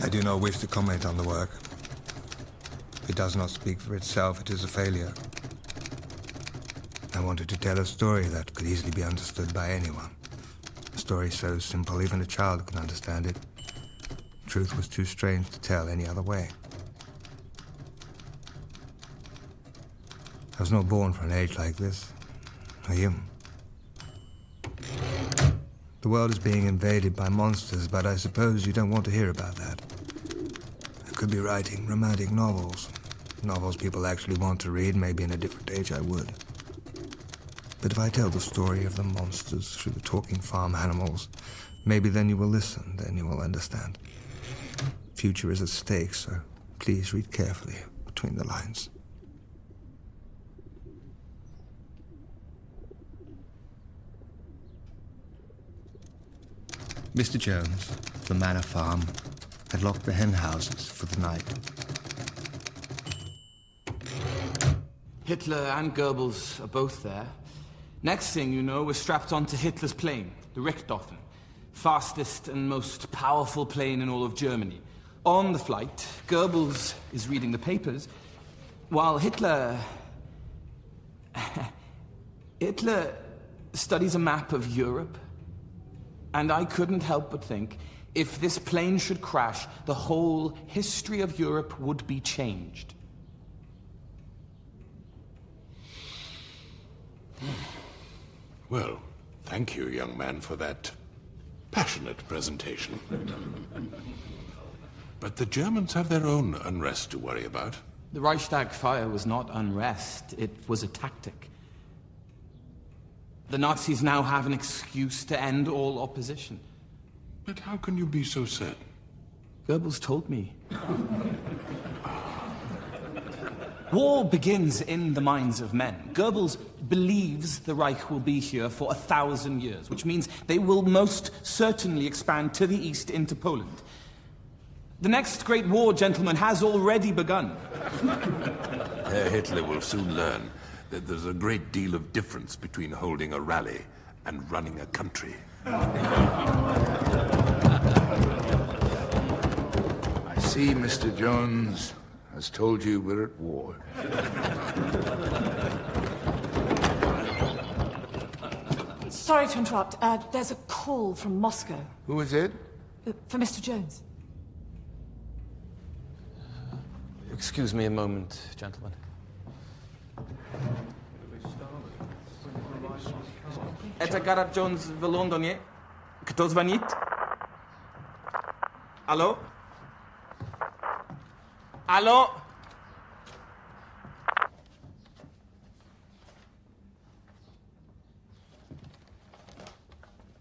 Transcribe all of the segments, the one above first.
I do not wish to comment on the work. If it does not speak for itself, it is a failure. I wanted to tell a story that could easily be understood by anyone. A story so simple even a child could understand it. Truth was too strange to tell any other way. I was not born for an age like this. Are you? The world is being invaded by monsters, but I suppose you don't want to hear about that. I could be writing romantic novels. Novels people actually want to read. Maybe in a different age I would. But if I tell the story of the monsters through the talking farm animals, maybe then you will listen, then you will understand. Future is at stake, so please read carefully between the lines. Mr. Jones, of the Manor Farm, had locked the hen houses for the night. Hitler and Goebbels are both there. Next thing you know, we're strapped onto Hitler's plane, the Richthofen. Fastest and most powerful plane in all of Germany. On the flight, Goebbels is reading the papers, while Hitler studies a map of Europe. And I couldn't help but think, if this plane should crash, the whole history of Europe would be changed. Well, thank you, young man, for that passionate presentation. But the Germans have their own unrest to worry about. The Reichstag fire was not unrest, it was a tactic. The Nazis now have an excuse to end all opposition. But how can you be so certain? Goebbels told me. War begins in the minds of men. Goebbels believes the Reich will be here for 1,000 years, which means they will most certainly expand to the east into Poland. The next great war, gentlemen, has already begun. Herr Hitler will soon learn that there's a great deal of difference between holding a rally and running a country. I see Mr. Jones has told you we're at war. Sorry to interrupt. There's a call from Moscow. Who is it? For Mr. Jones. Excuse me a moment, gentlemen. Это Gareth Jones в Лондоне. Кто звонит? Алло? Алло?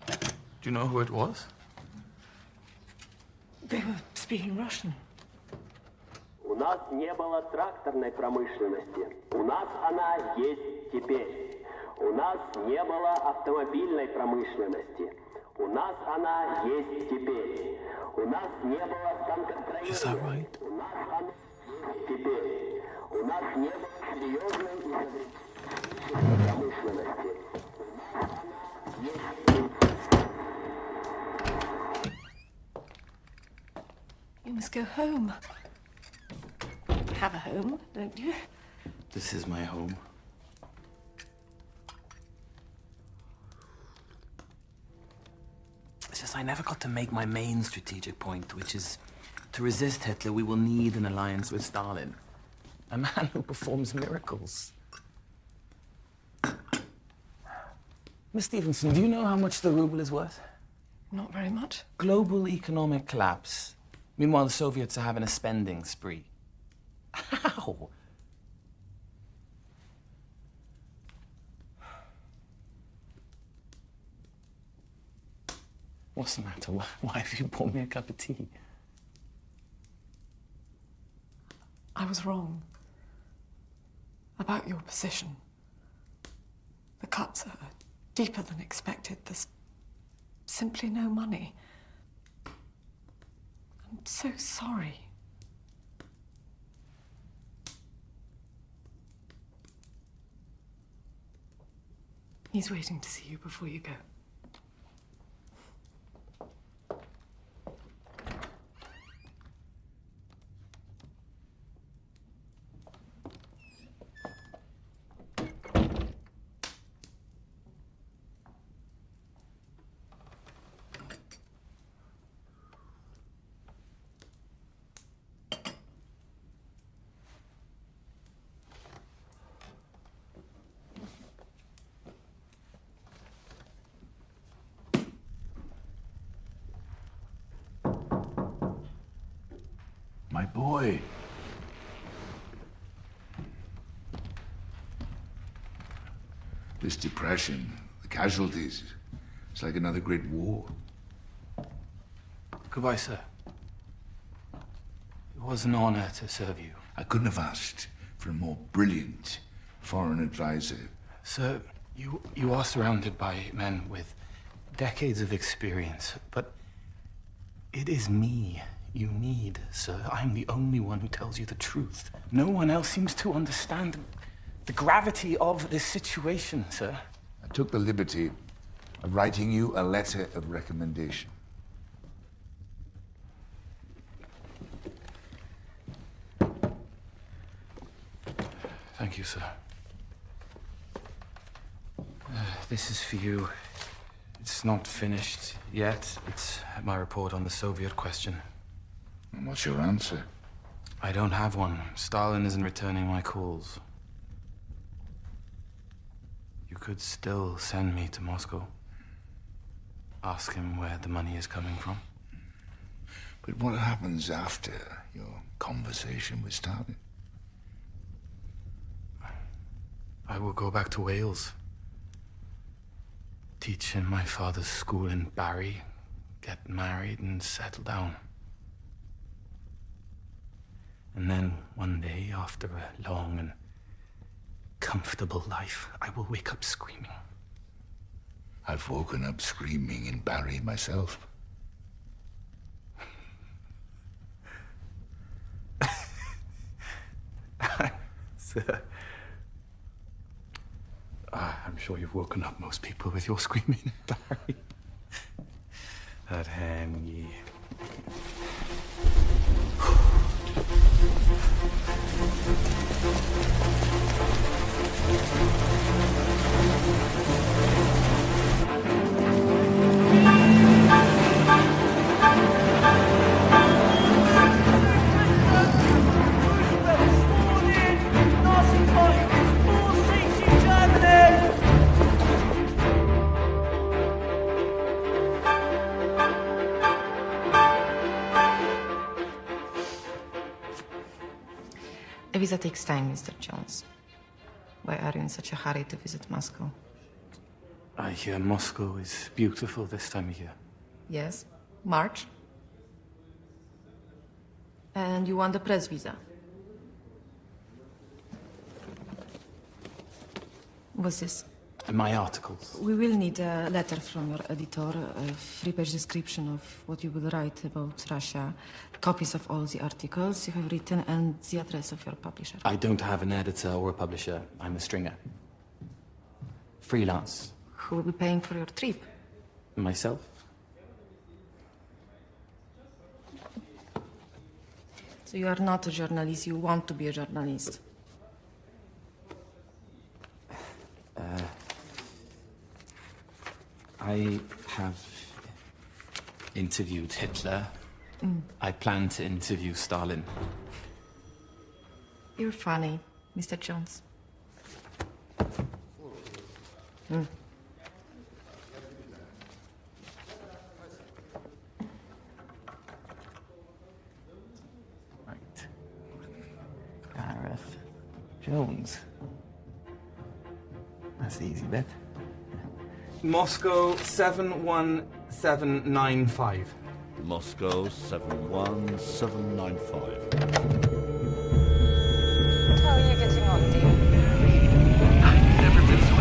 Do you know who it was? They were speaking Russian. У нас не было тракторной промышленности. У нас она есть теперь. У нас не было автомобильной промышленности. У нас она есть теперь. У нас не было станкостроения. Is that right? У нас она есть теперь. У нас не было серьезной изобретательной промышленности. You must go home. Have a home, don't you? This is my home. It's just I never got to make my main strategic point, which is to resist Hitler, we will need an alliance with Stalin. A man who performs miracles. Miss Stevenson, do you know how much the ruble is worth? Not very much. Global economic collapse. Meanwhile, the Soviets are having a spending spree. How? What's the matter? Why have you brought me a cup of tea? I was wrong about your position. The cuts are deeper than expected. There's simply no money. I'm so sorry. He's waiting to see you before you go. My boy. This depression, the casualties, it's like another great war. Goodbye, sir. It was an honor to serve you. I couldn't have asked for a more brilliant foreign advisor. Sir, you are surrounded by men with decades of experience, but it is me you need, sir. I'm the only one who tells you the truth. No one else seems to understand the gravity of this situation, sir. I took the liberty of writing you a letter of recommendation. Thank you, sir. This is for you. It's not finished yet. It's my report on the Soviet question. And what's your answer? I don't have one. Stalin isn't returning my calls. You could still send me to Moscow. Ask him where the money is coming from. But what happens after your conversation with Stalin? I will go back to Wales. Teach in my father's school in Barry. Get married and settle down. And then one day, after a long and comfortable life, I will wake up screaming. I've woken up screaming in Barry myself. Sir, I'm sure you've woken up most people with your screaming in Barry. That Henry. A visa takes time, Mr. Jones. Why are you in such a hurry to visit Moscow? I hear Moscow is beautiful this time of year. Yes, March. And you want a press visa? What's this? My articles. We will need a letter from your editor, a three-page description of what you will write about Russia, copies of all the articles you have written, and the address of your publisher. I don't have an editor or a publisher. I'm a stringer. Freelance. Who will be paying for your trip? Myself? So you are not a journalist, you want to be a journalist. I have interviewed Hitler. I plan to interview Stalin. You're funny, Mr. Jones. Right. Gareth Jones. That's the easy bit. Moscow 71795. Moscow 71795. How are you getting on, dear? Never been so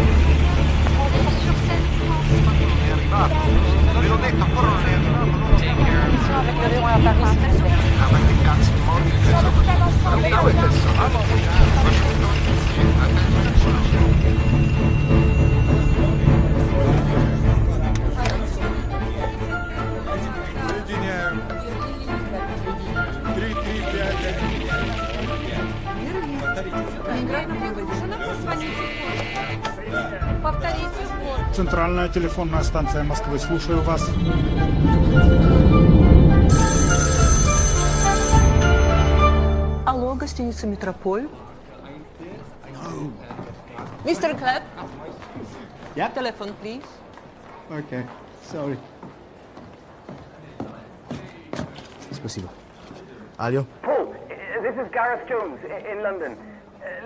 Take care. Центральная телефонная станция Москвы. Слушаю вас. Алло, гостиница «Метрополь». Мистер Клэп. Yeah? Telephone, please. Okay, sorry. Спасибо. Алло? This is Gareth Jones in London.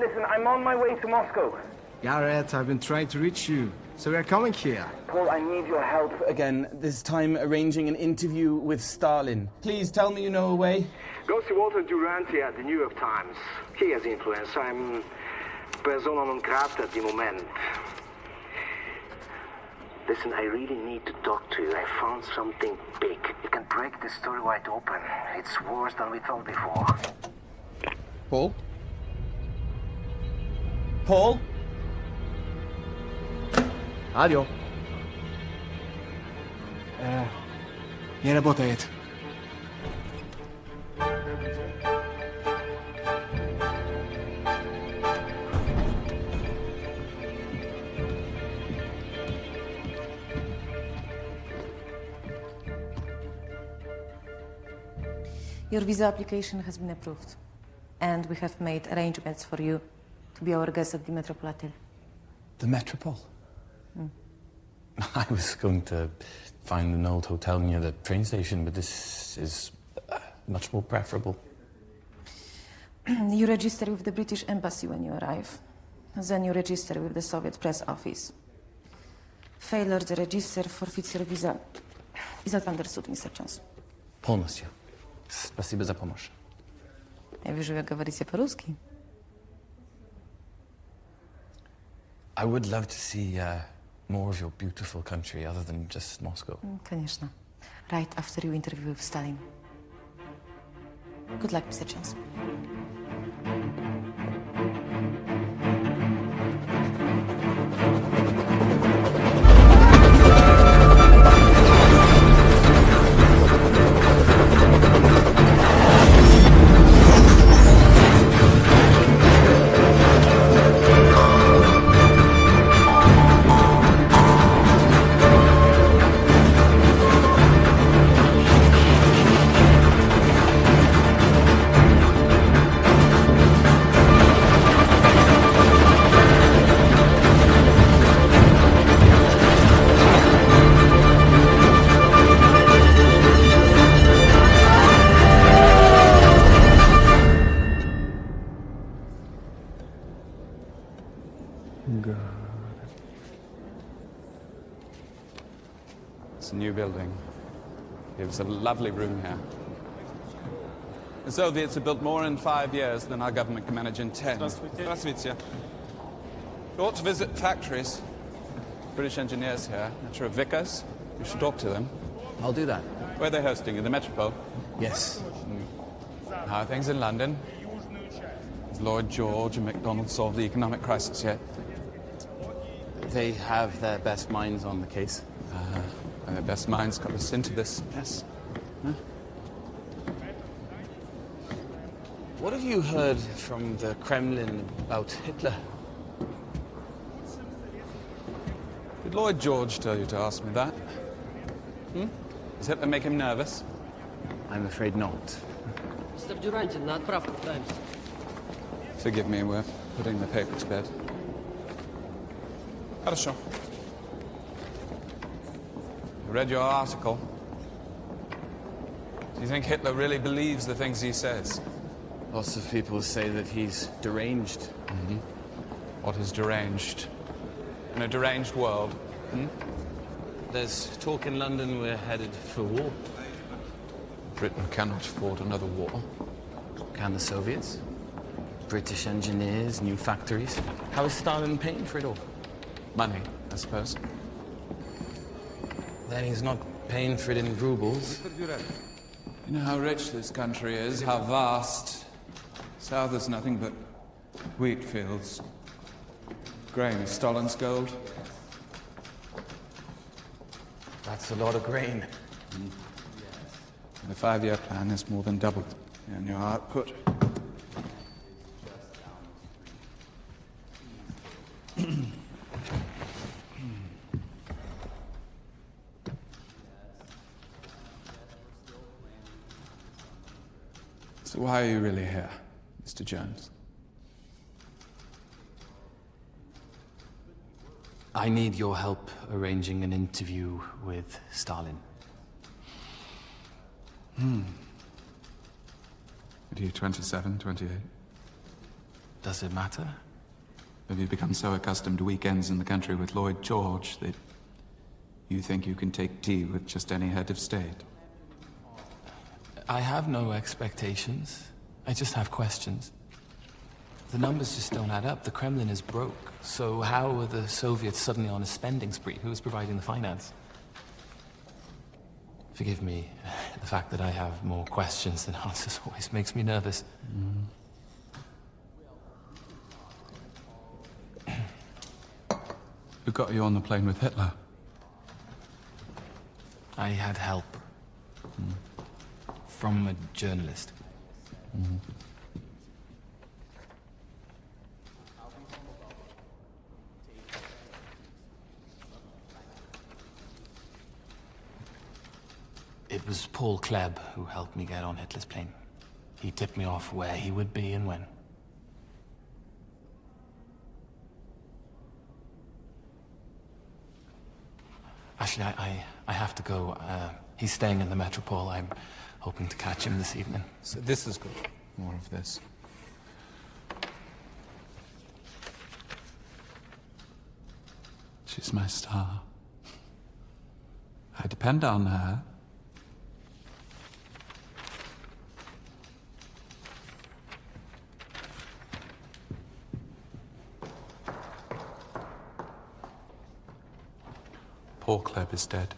Listen, I'm on my way to Moscow. Gareth, I've been trying to reach you, so we're coming here. Paul, I need your help. Again, this time arranging an interview with Stalin. Please tell me you know a way. Go see Walter Duranty at the New York Times. He has influence. I'm persona non grata at the moment. Listen, I really need to talk to you. I found something big. You can break the story wide open. It's worse than we thought before. Paul? Paul? Алло. Не работает. Your visa application has been approved. And we have made arrangements for you to be our guest at the Metropolitan. The Metropole? I was going to find an old hotel near the train station, but this is much more preferable. You register with the British Embassy when you arrive. Then you register with the Soviet Press Office. Failure to register forfeits your visa. Is that understood, Mr. Jones? Полностью. Спасибо за помощь. Я вижу, вы говорите по-русски. I would love to see more of your beautiful country other than just Moscow. Конечно. Right after you interview with Stalin. Good luck, Mr. Jones. It's a new building. It's a lovely room here. The Soviets have built more in 5 years than our government can manage in 10. Здравствуйте. You ought to visit factories. British engineers here. Nature of Vickers. You should talk to them. I'll do that. Where are they hosting? In the Metropole? Yes. How are things in London? Has Lloyd George and MacDonald solved the economic crisis yet? They have their best minds on the case. And their best minds got us into this mess. Huh? What have you heard from the Kremlin about Hitler? Did Lloyd George tell you to ask me that? Does Hitler make him nervous? I'm afraid not. Mr. Duranty, на отправку в Times. Forgive me, we're putting the paper to bed. Хорошо. I read your article. Do you think Hitler really believes the things he says? Lots of people say that he's deranged. What is deranged? In a deranged world? There's talk in London we're headed for war. Britain cannot afford another war. Can the Soviets? British engineers, new factories. How is Stalin paying for it all? Money, I suppose. Then he's not paying for it in rubles. You know how rich this country is, how vast. South is nothing but wheat fields. Grain is Stalin's gold. That's a lot of grain. The 5-year plan has more than doubled annual output. So why are you really here, Mr. Jones? I need your help arranging an interview with Stalin. Are you 27, 28? Does it matter? Have you become so accustomed to weekends in the country with Lloyd George that you think you can take tea with just any head of state? I have no expectations. I just have questions. The numbers just don't add up. The Kremlin is broke. So how are the Soviets suddenly on a spending spree? Who is providing the finance? Forgive me, the fact that I have more questions than answers always makes me nervous. Who got you on the plane with Hitler? I had help. From a journalist. It was Paul Klebb who helped me get on Hitler's plane. He tipped me off where he would be and when. Actually, I have to go. He's staying in the Metropole. I'm hoping to catch him this evening. So this is good. More of this. She's my star. I depend on her. Paul Klebb is dead.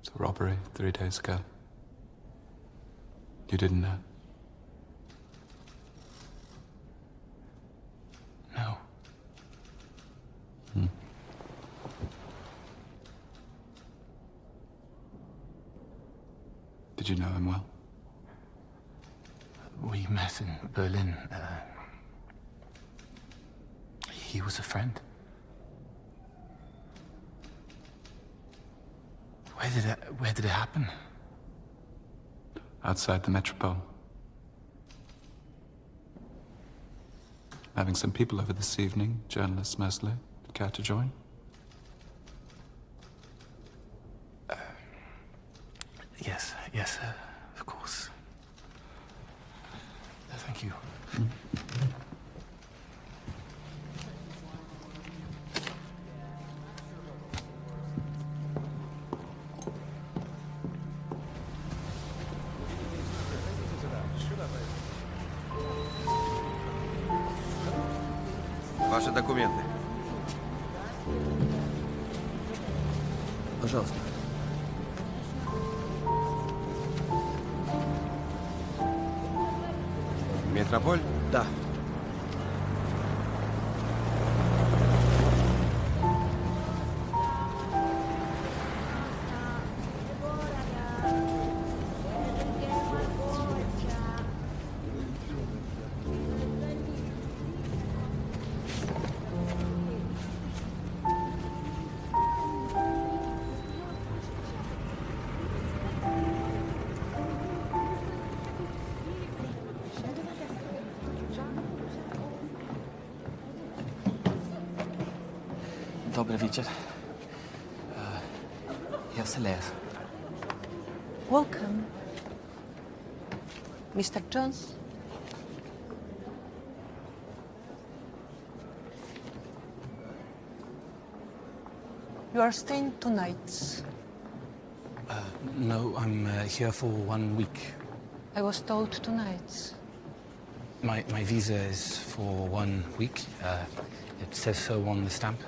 It's a robbery 3 days ago. You didn't know? No. Did you know him well? We met in Berlin. He was a friend. Where did it happen? Outside the Metropole. Having some people over this evening, journalists mostly. Care to join? Yes, of course. Thank you. Ваши документы. Пожалуйста. Метрополь? Да. Dobry wieczór. Here's Les. Welcome. Mr. Jones? You are staying 2 nights. No, I'm here for 1 week. I was told 2 nights. My visa is for 1 week. It says so on the stamp.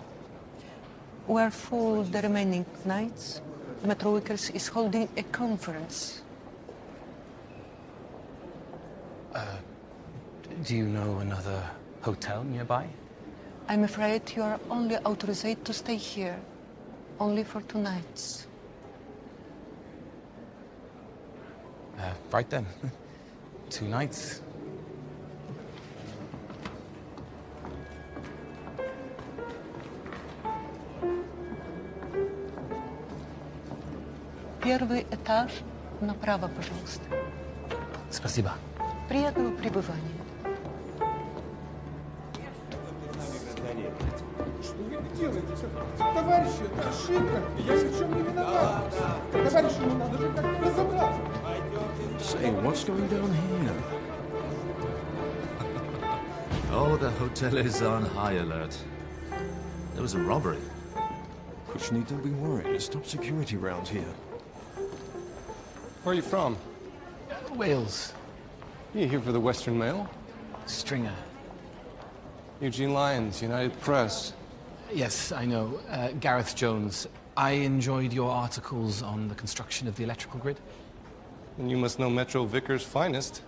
We're full the remaining nights. Metro Workers is holding a conference. Do you know another hotel nearby? I'm afraid you are only authorized to stay here. Only for 2 nights. Right then. 2 nights. Первый этаж направо, пожалуйста. Спасибо. Приятного пребывания. Что вы делаете? Товарищи, это ошибка. Я ни в чем не виноват. Товарищи, ну надо же как-то разобраться. Say, what's going down here? Oh, the hotel is on high alert. There was a robbery. But you need to be worried. There's top security around here. Where are you from? Wales. You here for the Western Mail? Stringer. Eugene Lyons, United Press. Yes, I know. Gareth Jones. I enjoyed your articles on the construction of the electrical grid. And you must know Metro Vickers' finest.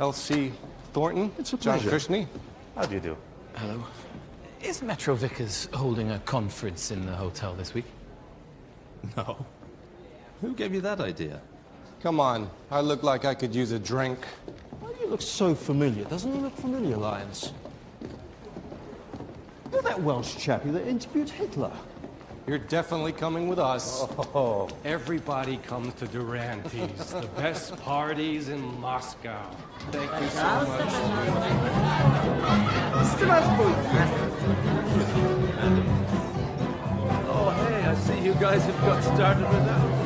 L.C. Thornton. It's a John pleasure. Krishney. How do you do? Hello. Is Metro Vickers holding a conference in the hotel this week? No. Who gave you that idea? Come on, I look like I could use a drink. Why do you look so familiar? Doesn't he look familiar, Lyons? You're that Welsh chappie that interviewed Hitler. You're definitely coming with us. Oh. Everybody comes to Duranty's, the best parties in Moscow. Thank you so much. Oh, hey, I see you guys have got started without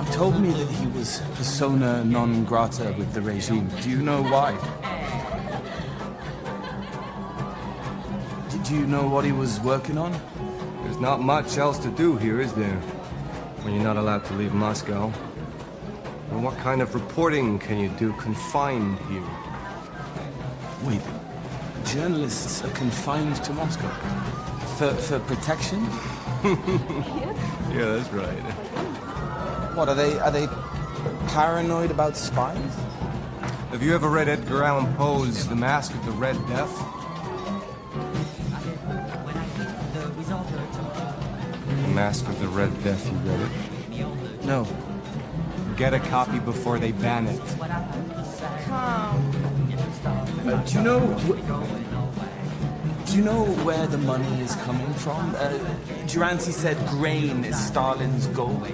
He told me that he was persona non grata with the regime. Do you know why? Do you know what he was working on? There's not much else to do here, is there? When you're not allowed to leave Moscow. And what kind of reporting can you do confined here? Wait, journalists are confined to Moscow? For protection? Yeah, that's right. What, are they paranoid about spies? Have you ever read Edgar Allan Poe's The Mask of the Red Death? The Mask of the Red Death, you read it? No. Get a copy before they ban it. Do you know where the money is coming from? Duranty said grain is Stalin's goal.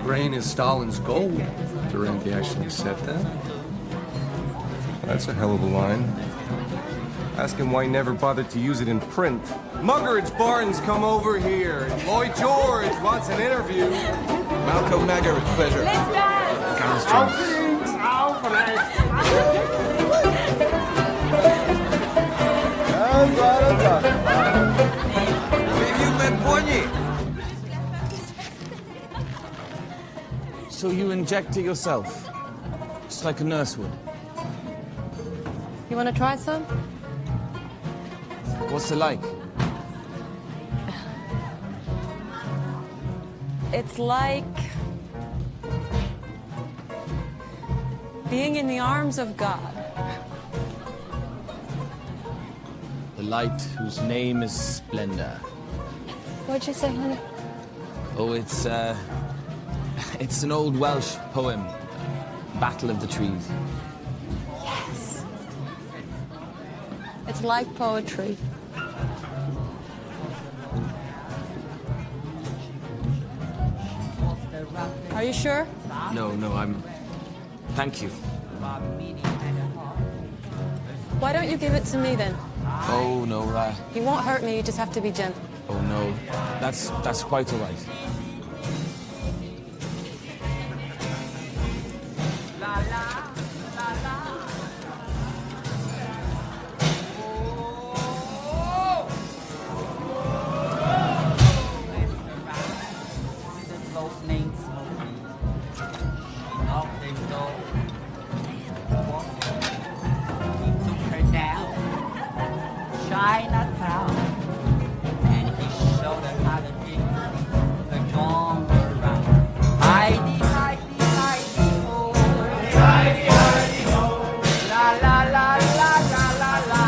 Grain is Stalin's goal? Duranty actually said that? That's a hell of a line. Ask him why he never bothered to use it in print. Muggeridge Barnes, come over here. Lloyd George wants an interview. Malcolm Muggeridge, pleasure. Gareth Jones. So you inject it yourself, just like a nurse would. You want to try some? What's it like? It's like being in the arms of God. The light whose name is splendor. What'd you say, honey? Oh, it's an old Welsh poem, Battle of the Trees. Yes. It's like poetry. Are you sure? No, thank you. Why don't you give it to me then? Oh, no, You won't hurt me, you just have to be gentle. oh, no. That's quite all right. Chinatown, and he showed us how to dig the drum around. Heidi, Heidi, Heidi, ho. Heidi, Heidi, ho. La la la la la la la.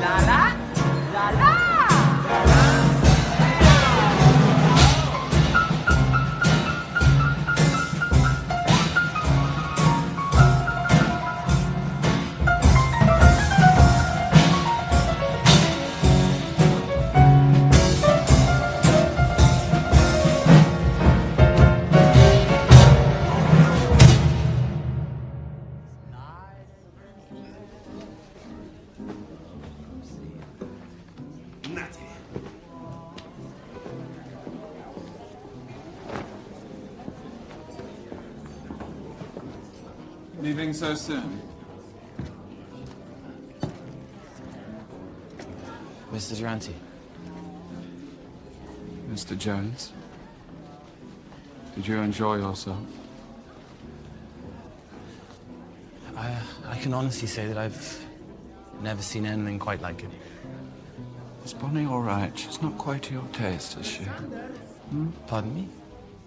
La la. Leaving so soon? Mr. Durante. Mr. Jones? Did you enjoy yourself? I can honestly say that I've never seen anything quite like it. Is Bonnie all right? She's not quite to your taste, is she? Hmm? Pardon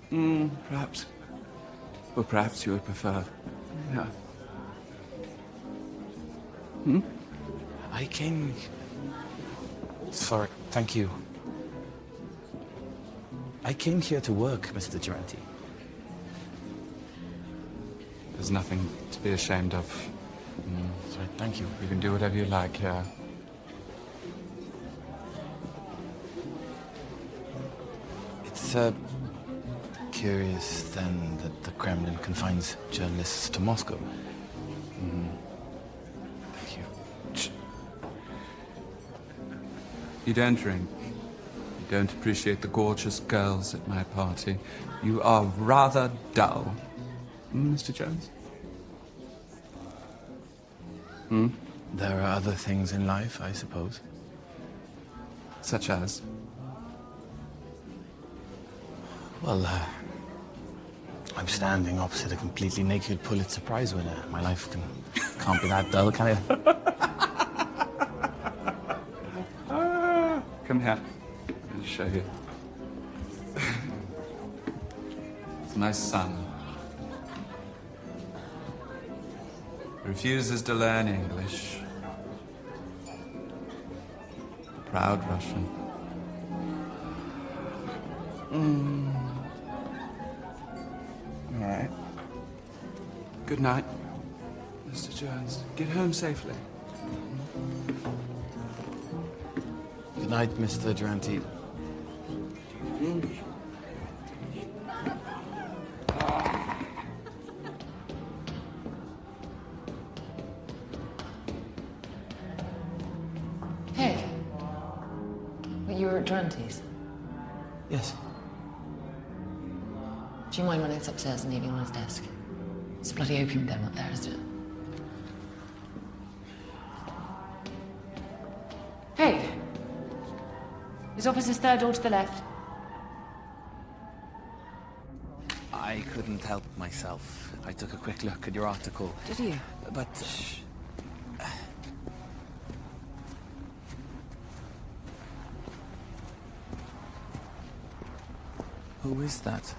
me? Perhaps. Or perhaps you would prefer... Yeah. I came... Sorry, thank you. I came here to work, Mr. Durante. There's nothing to be ashamed of. Sorry, thank you. You can do whatever you like here. It's, curious, then, that the Kremlin confines journalists to Moscow. Thank you. You don't drink. You don't appreciate the gorgeous girls at my party. You are rather dull. Mr. Jones? There are other things in life, I suppose. Such as? Well, I'm standing opposite a completely naked Pulitzer Prize winner. My life can't be that dull, can it? Come here. I'll show you. It's my son. Refuses to learn English. Proud Russian. All right. Good night, Mr. Jones. Get home safely. Good night, Mr. Durante. Hey. You were at Durante's? Yes. Do you mind when it's upstairs and leaving on his desk? It's a bloody opium den up there, isn't it? Hey! His office is third door to the left. I couldn't help myself. I took a quick look at your article. Did you? But... Who is that?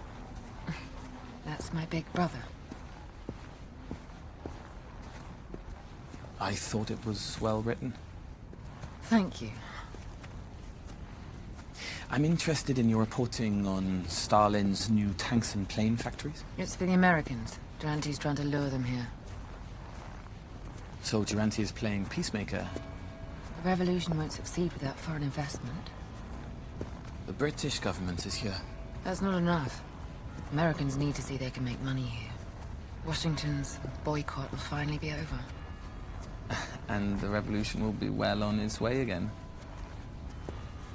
That's my big brother. I thought it was well written. Thank you. I'm interested in your reporting on Stalin's new tanks and plane factories. It's for the Americans. Durante's trying to lure them here. So Durante is playing peacemaker. The revolution won't succeed without foreign investment. The British government is here. That's not enough. Americans need to see they can make money here. Washington's boycott will finally be over. And the revolution will be well on its way again.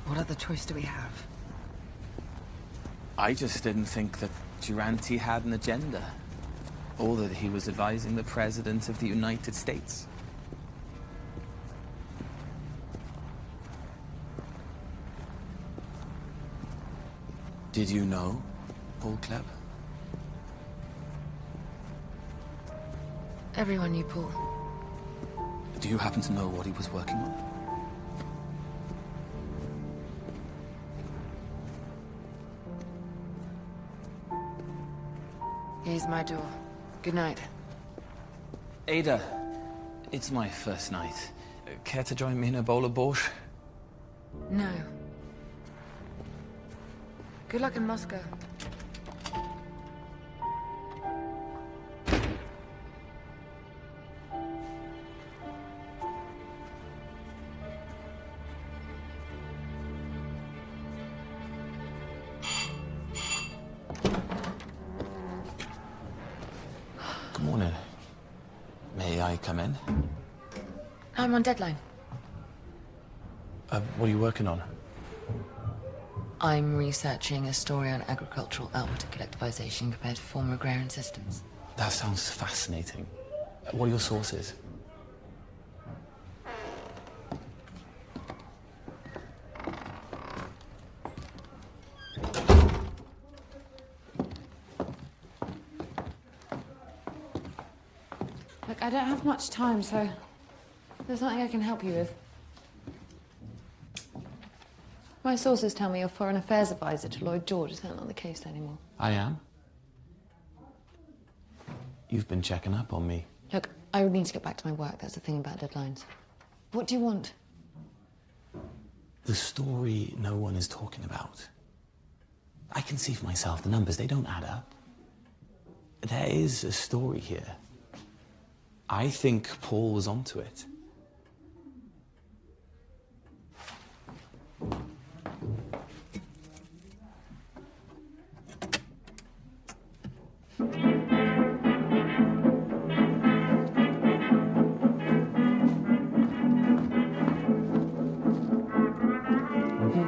What other choice do we have? I just didn't think that Durante had an agenda. Or that he was advising the President of the United States. Did you know Paul Klebb? Everyone knew Paul. Do you happen to know what he was working on? Here's my door. Good night. Ada, it's my first night. Care to join me in a bowl of borscht? No. Good luck in Moscow. Good morning. May I come in? I'm on deadline. What are you working on? I'm researching a story on agricultural output and collectivization compared to former agrarian systems. That sounds fascinating. What are your sources? Look, I don't have much time, so there's nothing I can help you with. My sources tell me you're Foreign Affairs Advisor to Lloyd George. Is that not the case anymore? I am. You've been checking up on me. Look, I would need to get back to my work. That's the thing about deadlines. What do you want? The story no one is talking about. I can see for myself the numbers, they don't add up. There is a story here. I think Paul was onto it.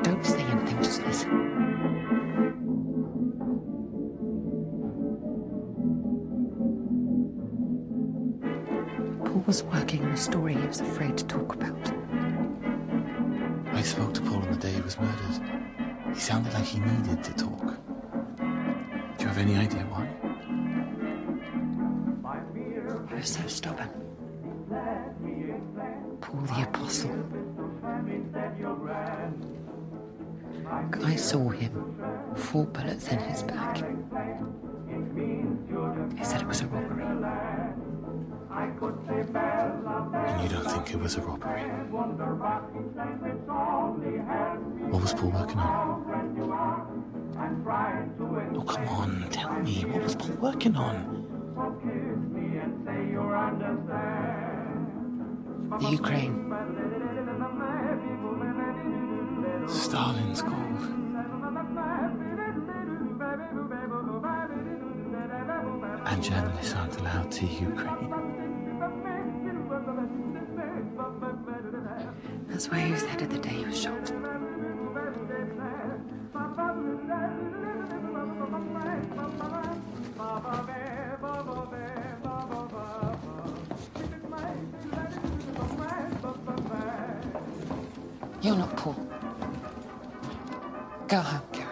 Don't say anything, just listen. Paul was working on a story he was afraid to talk about. I spoke to Paul on the day he was murdered. He sounded like he needed to talk. Do you have any idea why? He was so stubborn. Paul the Apostle. I saw him, 4 bullets in his back. He said it was a robbery. And you don't think it was a robbery? What was Paul working on? Oh, come on, tell me. What was Paul working on? The Ukraine. Stalin's gold. And journalists aren't allowed to Ukraine. That's where he was headed the day he was shot. You're not Paul. Go home, Gareth.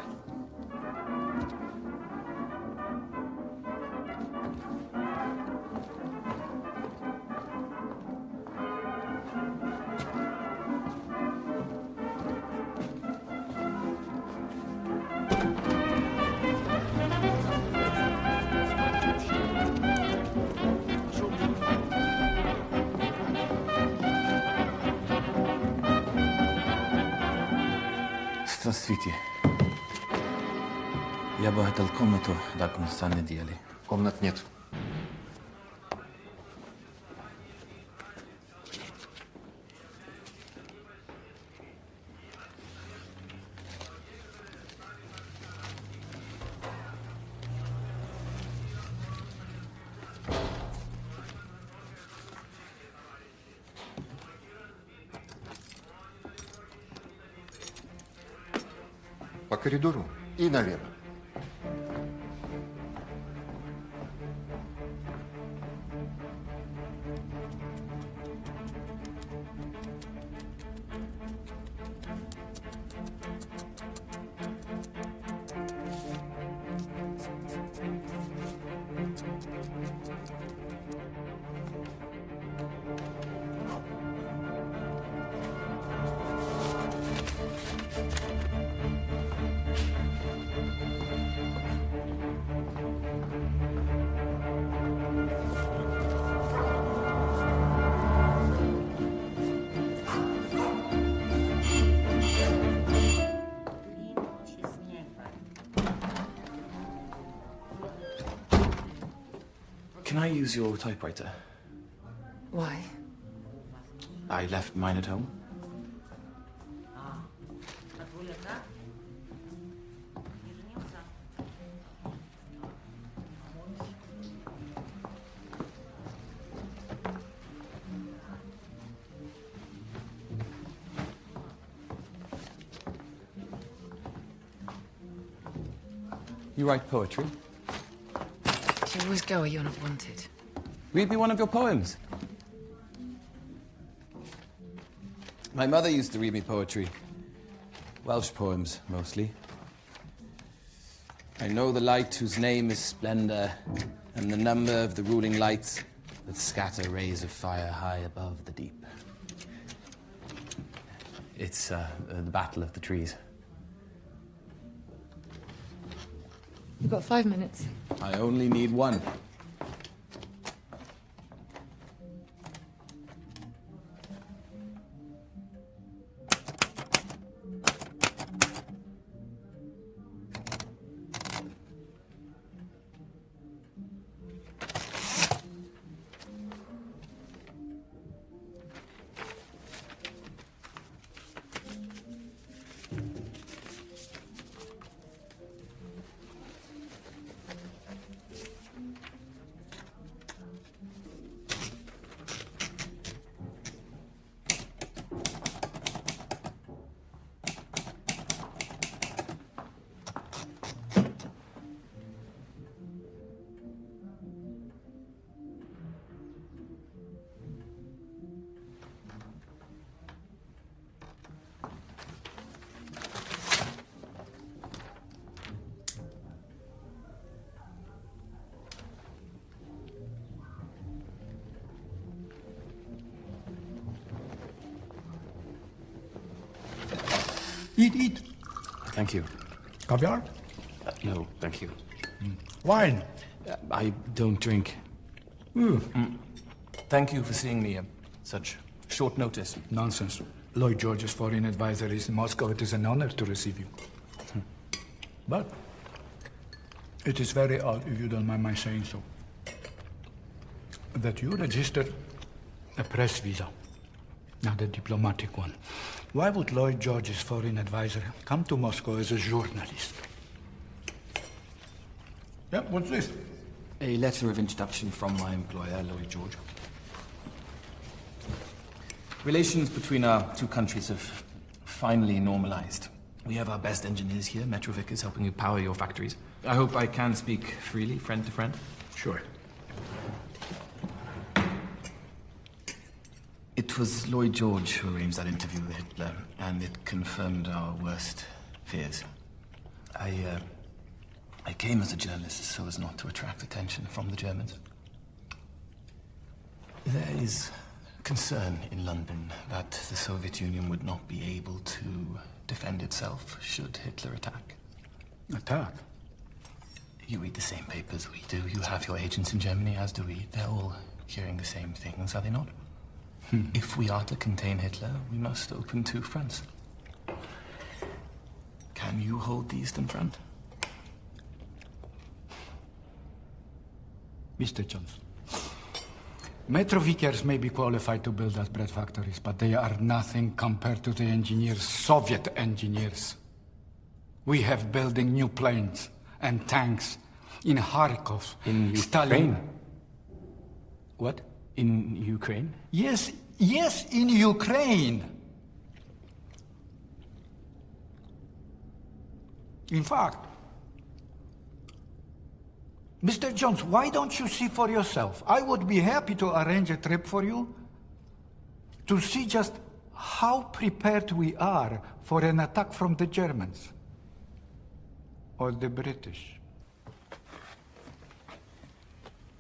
Здравствуйте. Я бы отдал комнату до конца недели. Комнат нет. По коридору и налево. Can I use your typewriter? Why? I left mine at home. You write poetry? Do you always go where you're not wanted? Read me one of your poems. My mother used to read me poetry. Welsh poems, mostly. I know the light whose name is splendor, and the number of the ruling lights that scatter rays of fire high above the deep. It's the Battle of the Trees. You've got 5 minutes. I only need one. Eat. Thank you. Caviar? No, thank you. Wine? I don't drink. Thank you for seeing me at such short notice. Nonsense. Lloyd George's foreign advisor is in Moscow. It is an honor to receive you. But it is very odd, if you don't mind my saying so, that you registered a press visa, not a diplomatic one. Why would Lloyd George's foreign advisor come to Moscow as a journalist? Yeah, what's this? A letter of introduction from my employer, Lloyd George. Relations between our two countries have finally normalized. We have our best engineers here, Metrovickers, helping you power your factories. I hope I can speak freely, friend to friend. Sure. It was Lloyd George who arranged that interview with Hitler, and it confirmed our worst fears. I came as a journalist so as not to attract attention from the Germans. There is concern in London that the Soviet Union would not be able to defend itself should Hitler attack. Attack? You read the same papers we do. You have your agents in Germany, as do we. They're all hearing the same things, are they not? If we are to contain Hitler, we must open two fronts. Can you hold the Eastern Front? Mr. Johnson, Metrovickers may be qualified to build us bread factories, but they are nothing compared to the engineers, Soviet engineers. We have building new planes and tanks in Kharkov, in Stalin. Ukraine. What? In Ukraine? Yes, in Ukraine. In fact, Mr. Jones, why don't you see for yourself? I would be happy to arrange a trip for you to see just how prepared we are for an attack from the Germans or the British.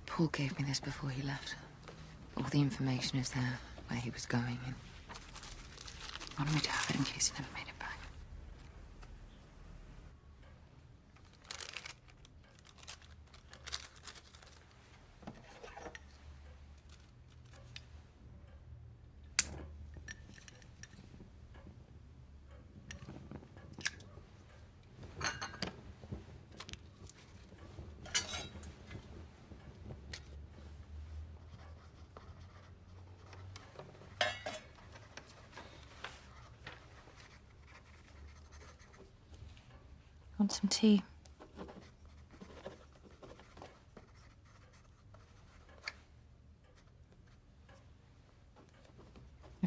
Paul gave me this before he left. All the information is there, where he was going, and I wanted me to have it in case he never made it back. Want some tea?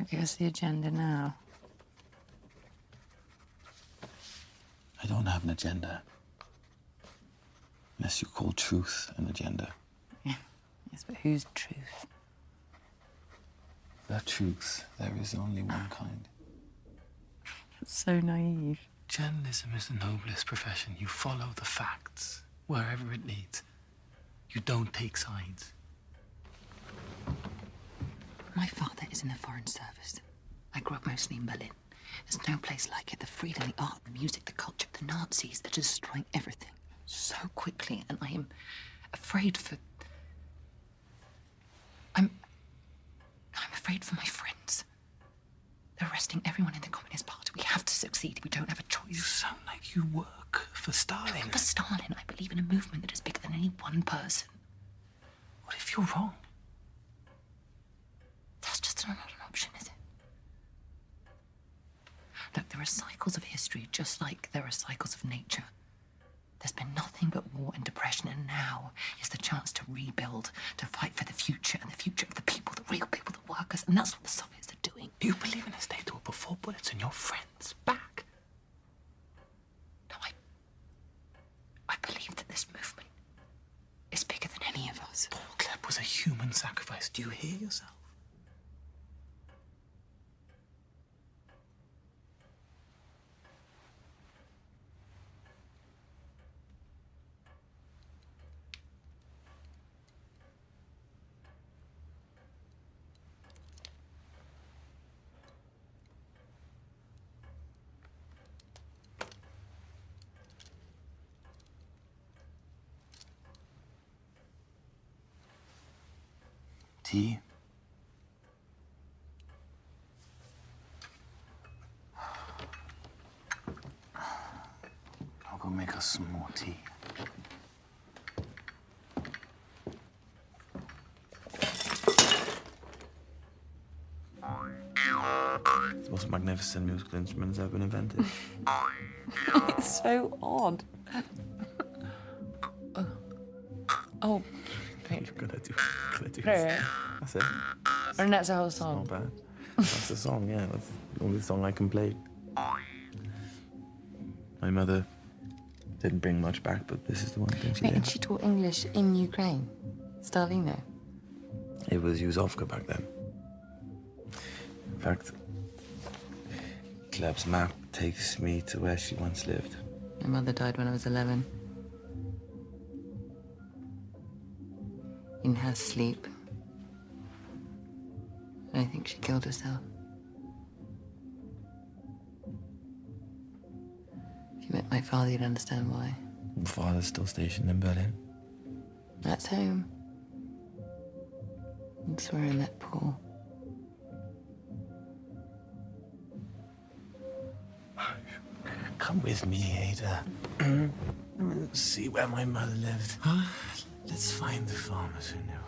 Okay, what's the agenda now? I don't have an agenda. Unless you call truth an agenda. Yeah, Yes, but whose truth? The truth. There is only one kind. That's so naive. Journalism is the noblest profession. You follow the facts wherever it leads. You don't take sides. My father is in the Foreign Service. I grew up mostly in Berlin. There's no place like it. The freedom, the art, the music, the culture. The Nazis are destroying everything so quickly, and I am afraid for... I'm afraid for my friends. They're arresting everyone in the Communist Party. We have to succeed. We don't have a choice. You sound like you work for Stalin. I work for Stalin. I believe in a movement that is bigger than any one person. What if you're wrong? That's just not an option, is it? Look, there are cycles of history just like there are cycles of nature. There's been nothing but war and depression, and now is the chance to rebuild, to fight for the future, and the future of the people, the real people, the workers, and that's what the Soviets are doing. You believe in a state that will put 4 bullets in your friend's back? No, I believe that this movement is bigger than any of us. Paul Klebb was a human sacrifice. Do you hear yourself? Tea? I'll go make us some more tea. It's the most magnificent musical instrument that's ever been invented. It's so odd. Oh. Gotta do Prayer. That's it. And that's the whole song. Not bad. That's the song, yeah. That's the only song I can play. My mother didn't bring much back, but this is the one thing she Wait, did. and she taught English in Ukraine? Stalino? It was Yuzovka back then. In fact, Klebb's map takes me to where she once lived. My mother died when I was 11. In her sleep. I think she killed herself. If you met my father, you'd understand why. My father's still stationed in Berlin. That's home. That's where I met Paul. Come with me, Ada. Let's see where my mother lived. Let's find the farmers who knew her.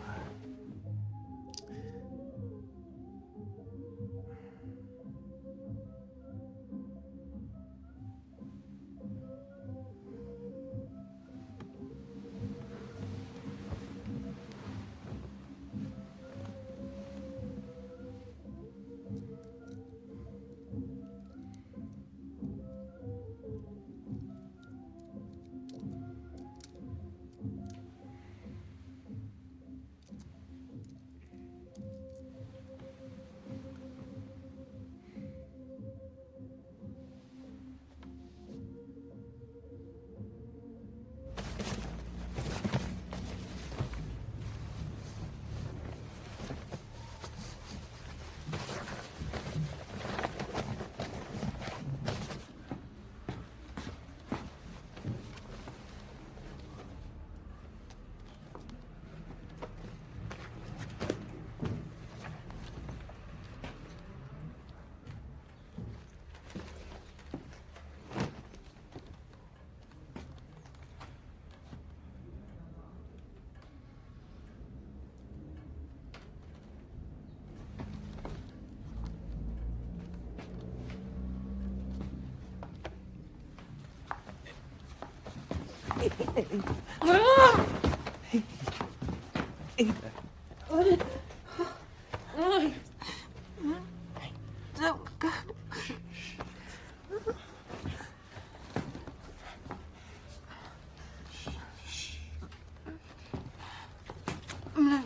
Don't go. No,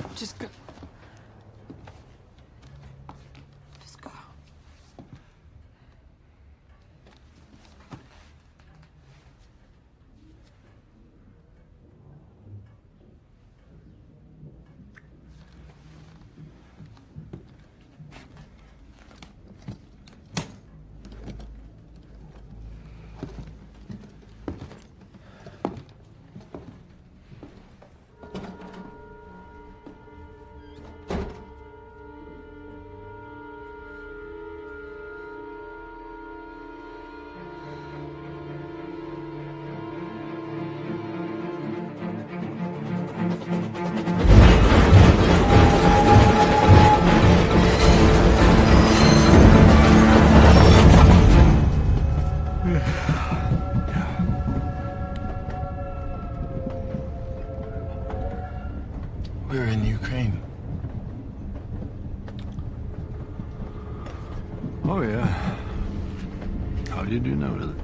How did you know that?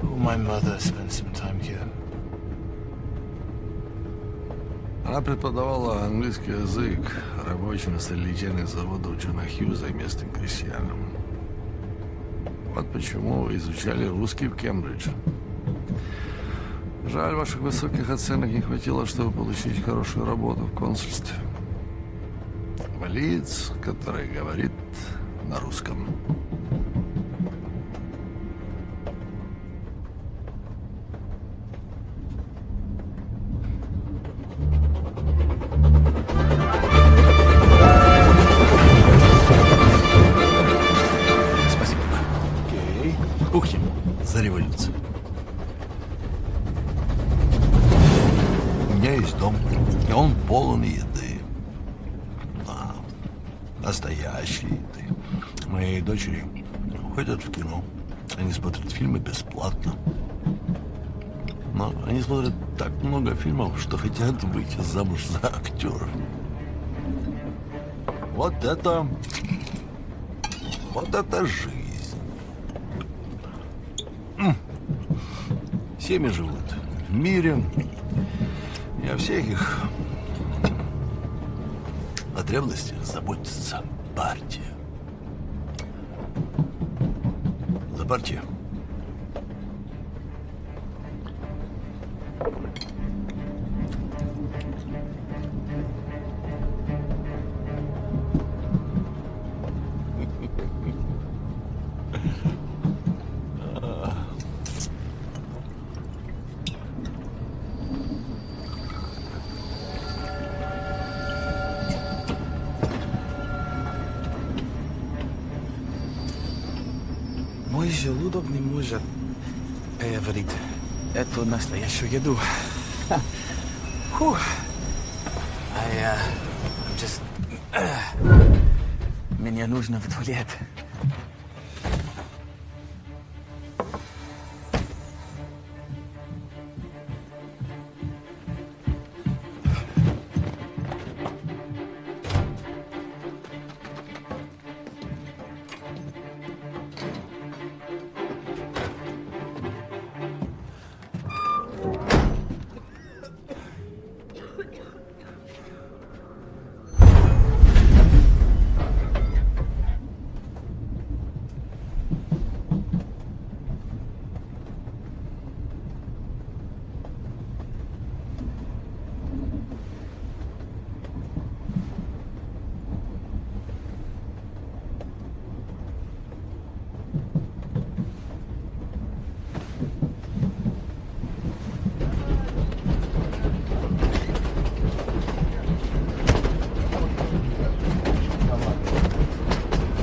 Oh, my mother spent some time here. Она преподавала английский язык рабочим на сталелитейных заводах Джона Хьюза и местным крестьянам. Вот почему вы изучали русский в Кембридже. Жаль, ваших высоких оценок не хватило, чтобы получить хорошую работу в консульстве. Валиец, который говорит на русском. Спасибо. Окей. Пухим за революцию. У меня есть дом, и он полон еды. Да, настоящей еды. Мои дочери ходят в кино. Они смотрят фильмы бесплатно. Но они смотрят так много фильмов, что хотят выйти замуж за актеров. Вот это жизнь. Семьи живут в мире, и о всех их потребностях заботится партия. За партию. Мой желудок не может переварить эту настоящую еду. Фух. Мне нужно в туалет.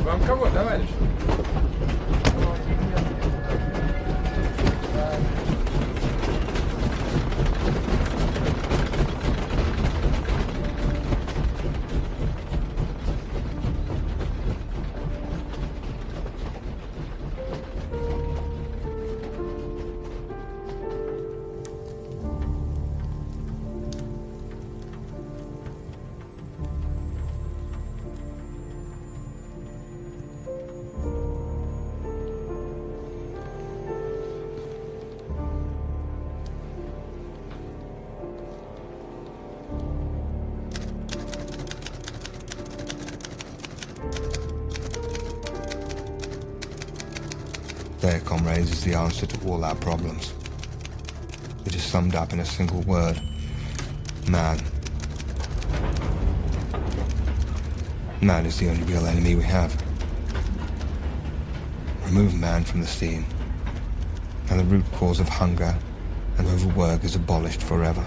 Вам кого, товарищ? There, comrades, is the answer to all our problems. It is summed up in a single word. Man. Man is the only real enemy we have. Remove man from the scene, and the root cause of hunger and overwork is abolished forever.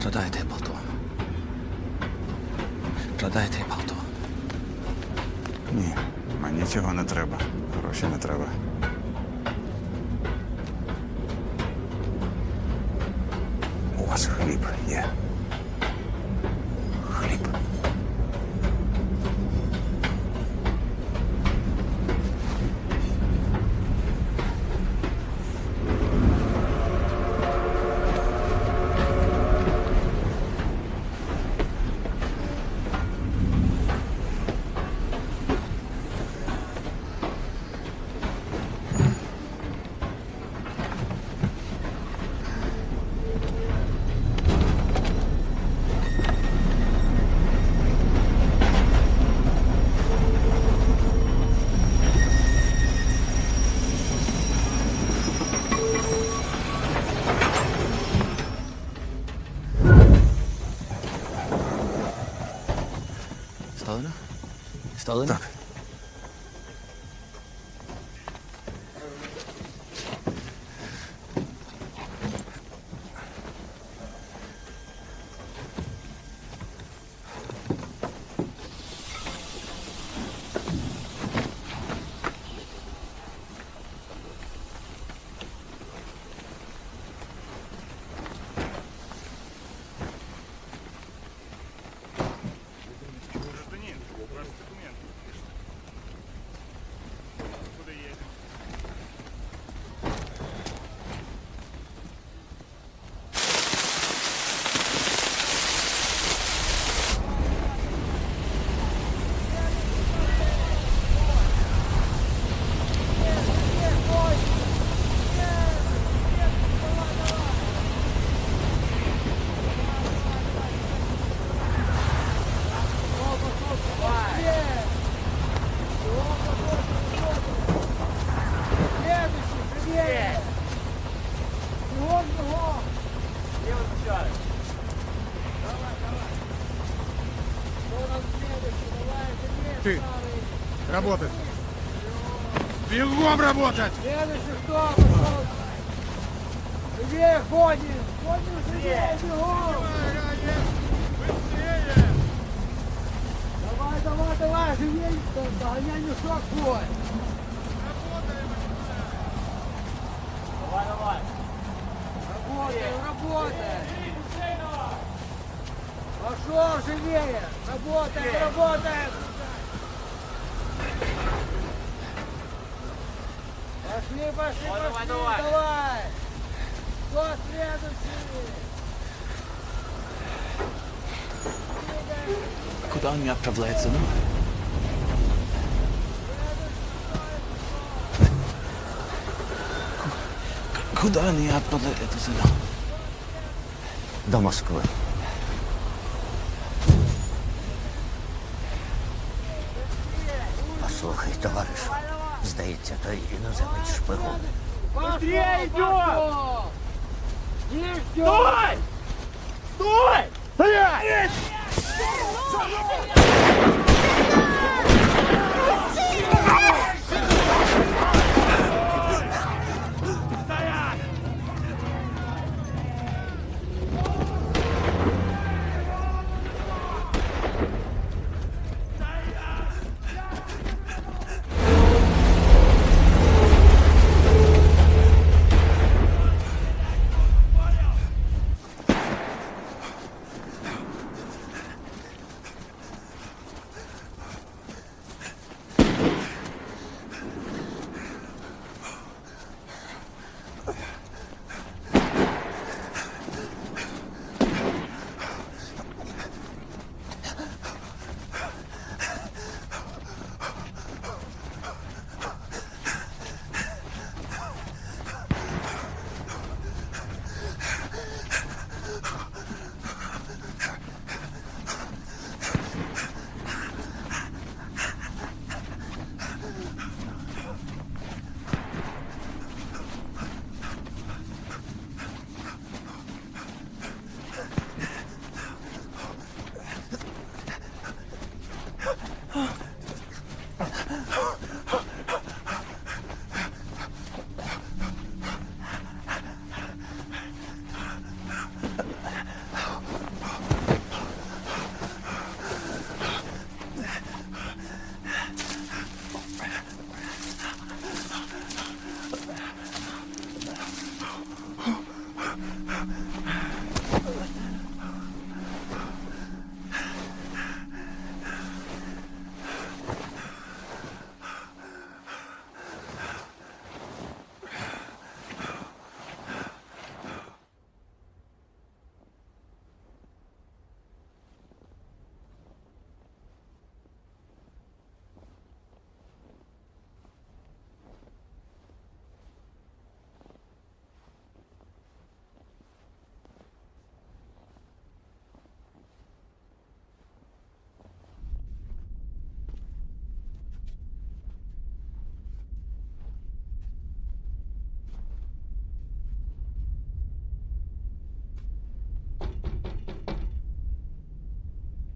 Вкладайте пальто. Вкладайте пальто. Ні, мені цього не треба. Гроші не треба. У вас хліб є. Хліб. Сталина? Сталина? Так. Ты. Работать. Бегом работать! Следующий кто? Пошел! Живее ходим! Ходим живее, бегом! Быстрее! Давай, давай, давай, живее! Догоняй мешок свой! Давай, давай! Работаем, работаем! Пошел живее! Работаем, работаем! Пошли, пошли, давай, пошли, давай, давай! Кто следующий? Куда они отправляются, ну? Куда они отправляются, ну? До Москви. Послухай, товариш, здається, той іноземний шпигун. Быстрее идем! Не Стой! Стой! Стоять!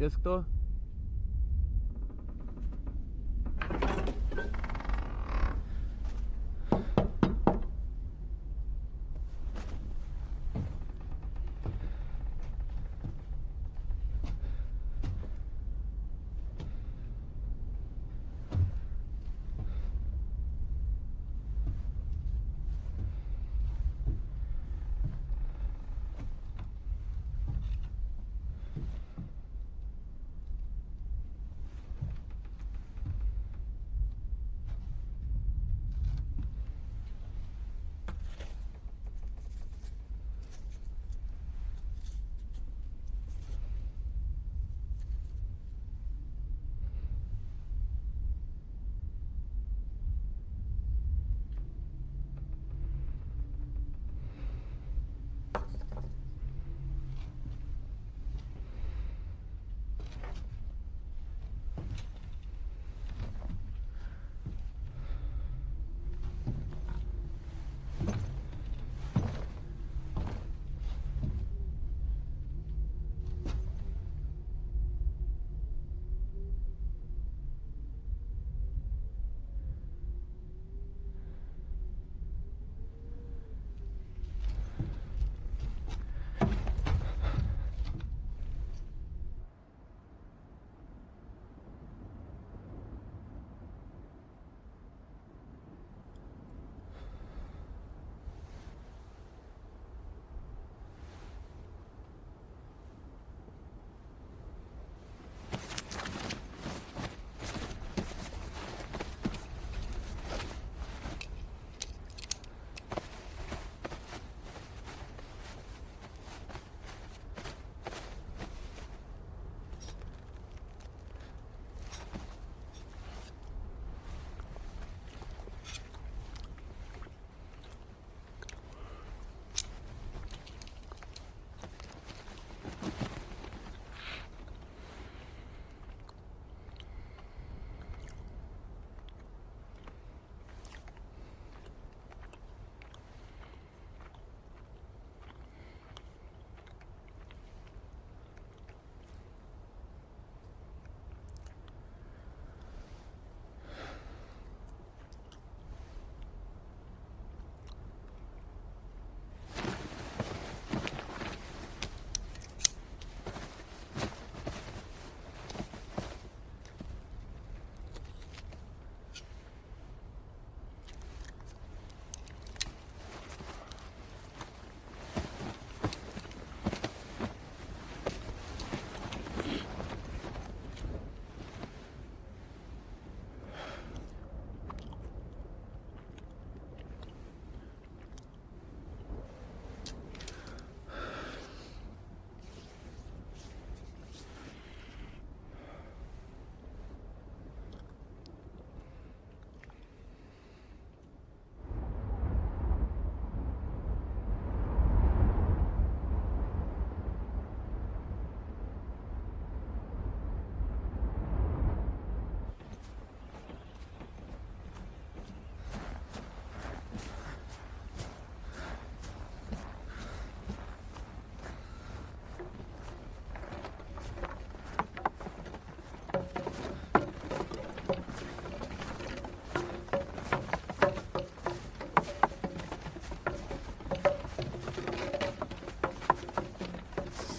Есть кто?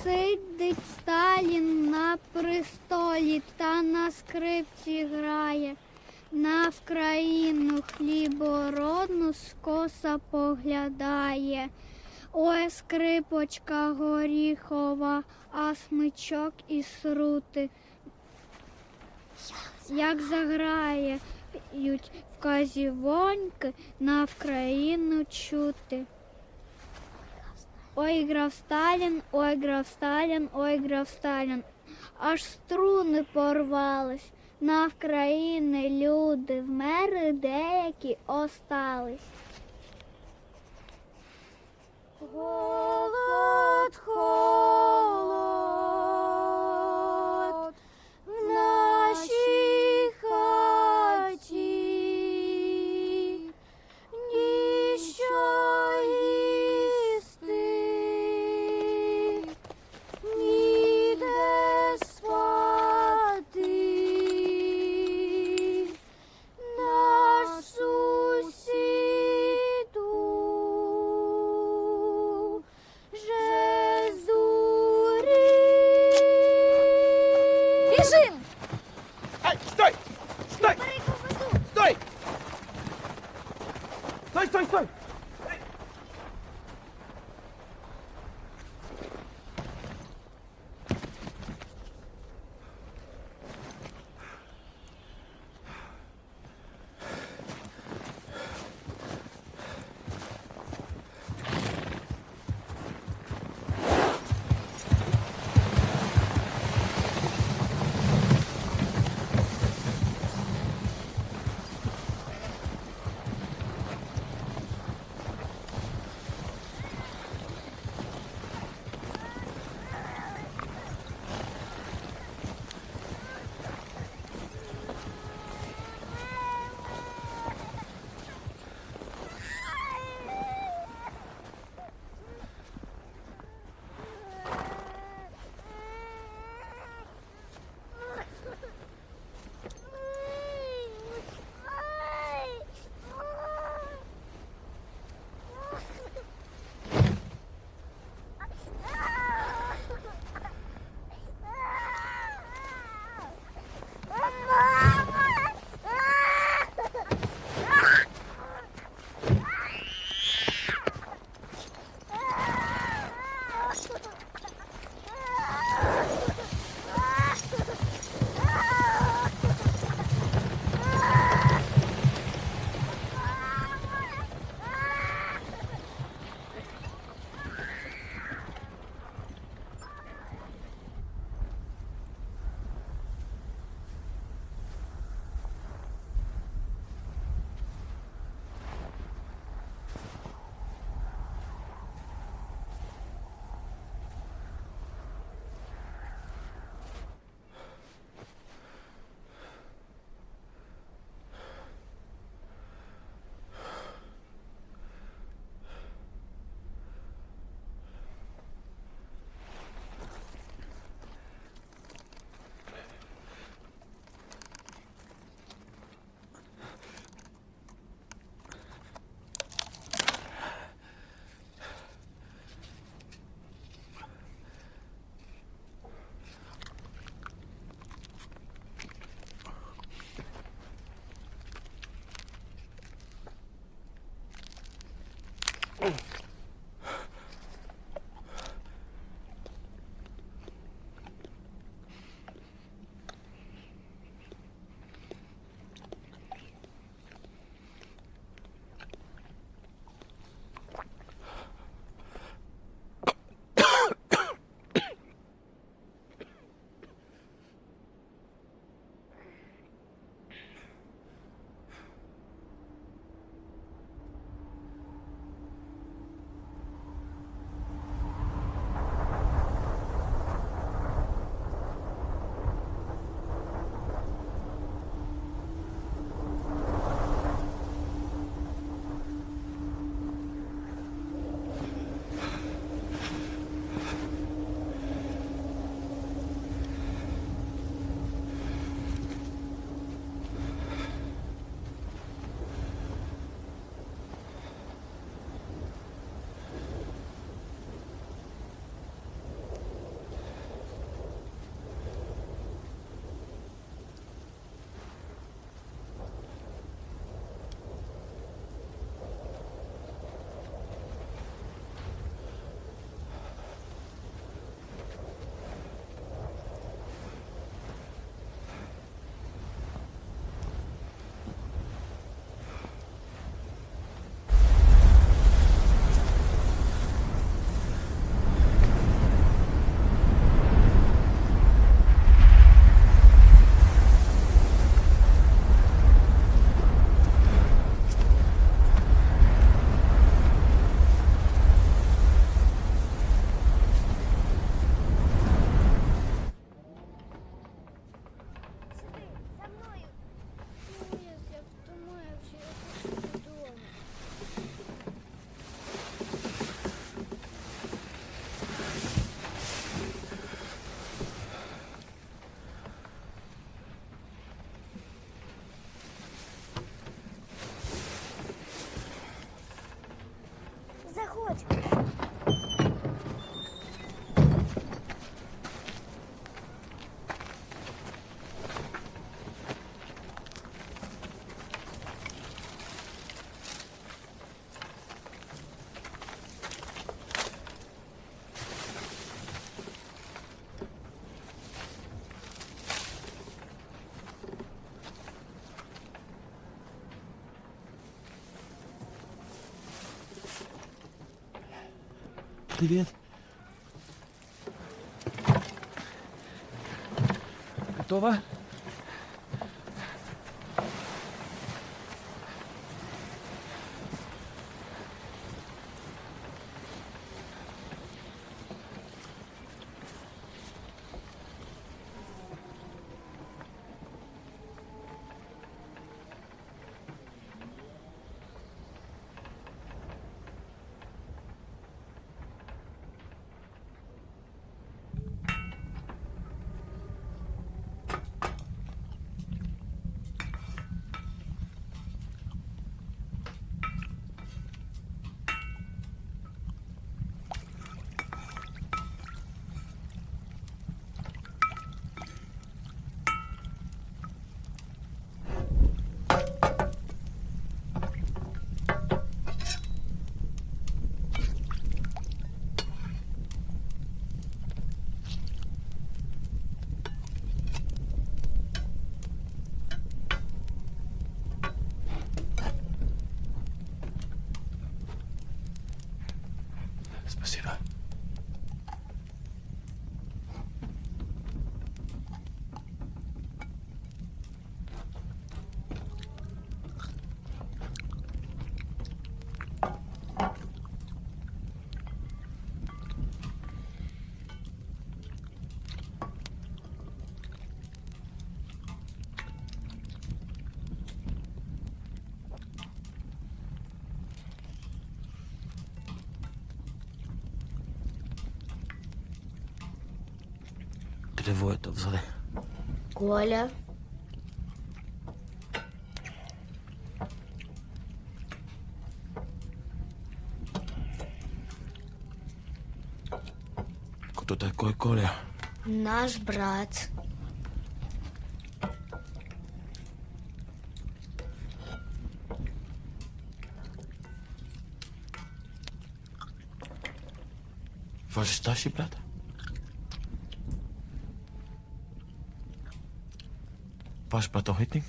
Сидить Сталін на престолі та на скрипці грає, на Вкраїну хлібородну скоса поглядає. Ой, скрипочка горіхова, а смичок із рути. Як заграють вказівоньки, на Вкраїну чути. Ой, грав Сталін, ой, грав Сталін, ой, грав Сталін. Аж струни порвались, на Вкраїни люди вмерли, деякі остались. Холод, холод в нашій хаті, ніщо їсти, ніде спати. Наш сусіду Біжим! Ай, стой! Стой! Стой! Стой, стой, стой! Привет. Готово? Спасибо. Где вы это взяли? Коля. Кто такой Коля? Наш брат. Ваш старший брат? Ваш братовитник?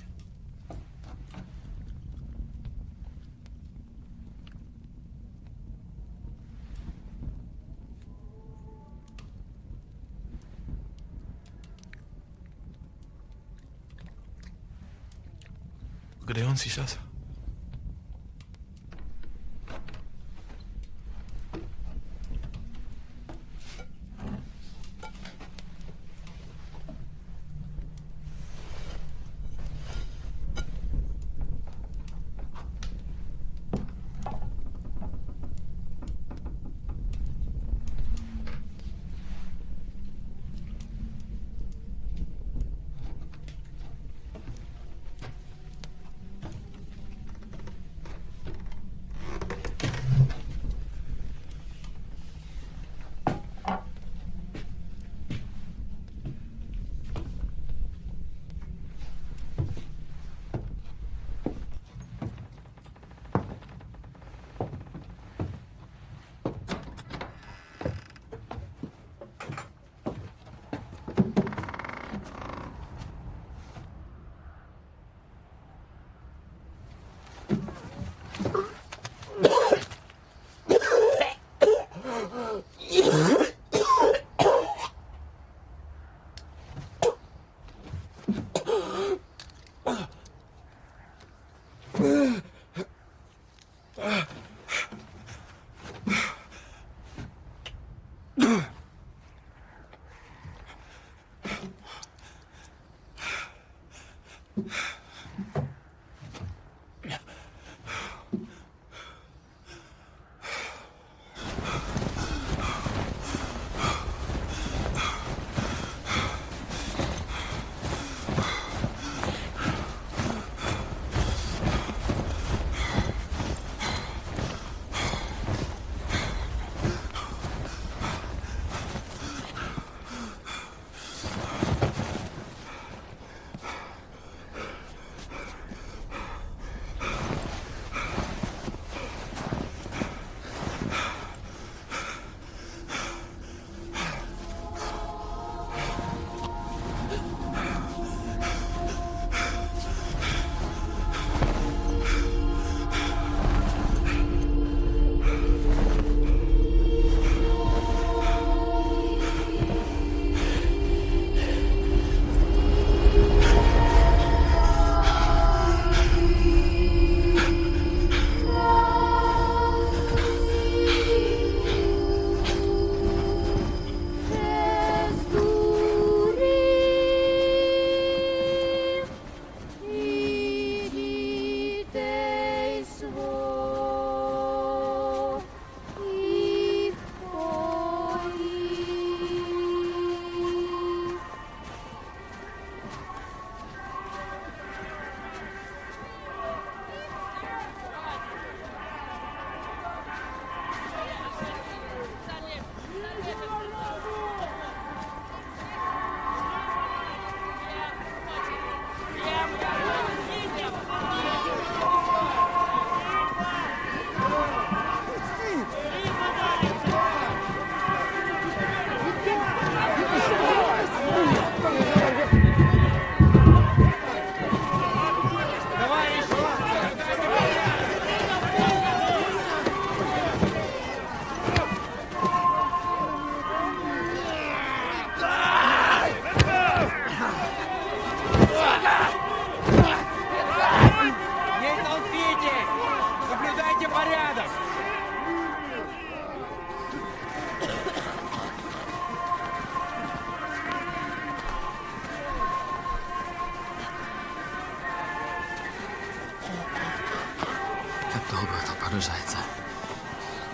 Где он сейчас?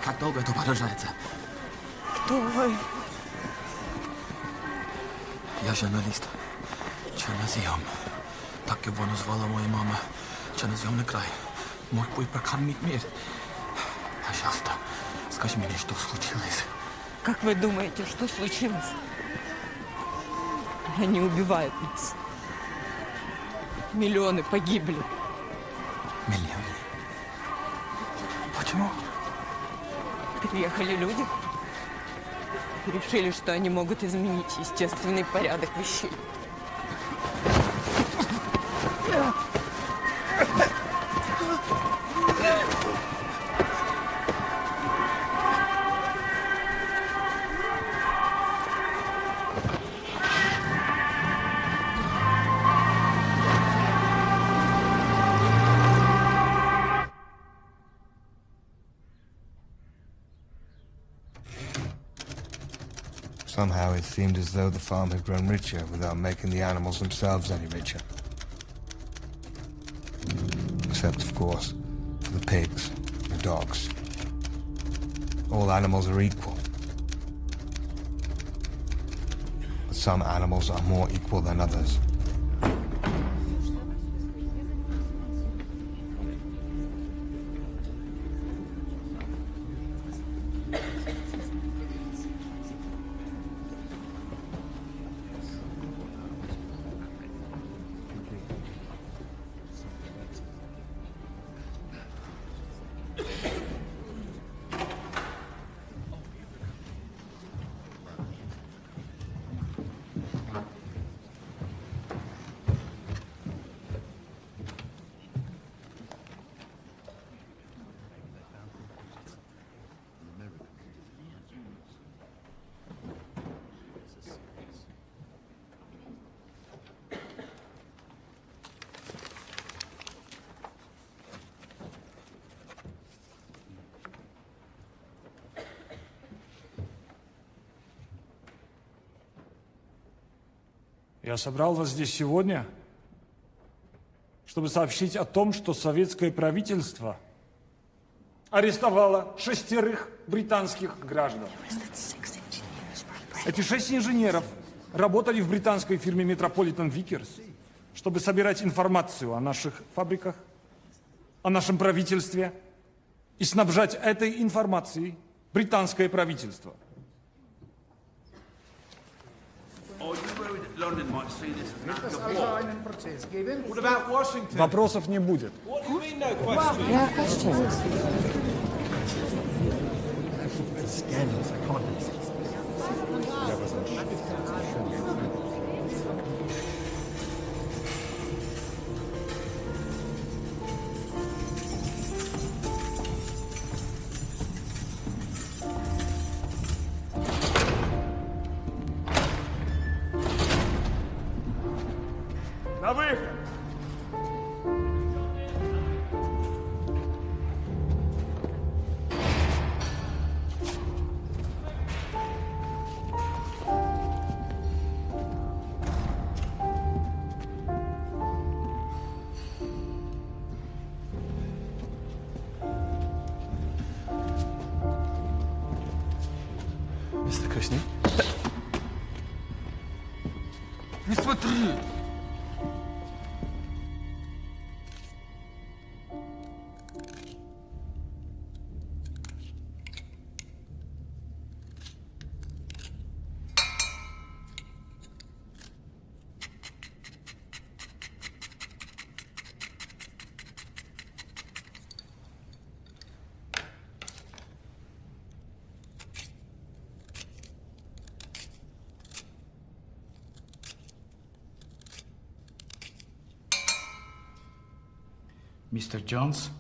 Как долго это продолжается? Кто вы? Я журналист. Чернозем. Так его назвала моя мама. Черноземный край. Мог бы прокормить мир. Пожалуйста, скажи мне, что случилось. Как вы думаете, что случилось? Они убивают нас. Миллионы погибли. Миллионы? Почему? Приехали люди. Решили, что они могут изменить естественный порядок вещей. Somehow it seemed as though the farm had grown richer without making the animals themselves any richer. Except, of course, for the pigs, the dogs. All animals are equal. But some animals are more equal than others. Я собрал вас здесь сегодня, чтобы сообщить о том, что советское правительство арестовало 6 британских граждан. Эти 6 инженеров работали в британской фирме Metropolitan Vickers, чтобы собирать информацию о наших фабриках, о нашем правительстве и снабжать этой информацией британское правительство. Вопросов не будет. На выход! Мистер Кришни? Не смотри! Mr. Jones,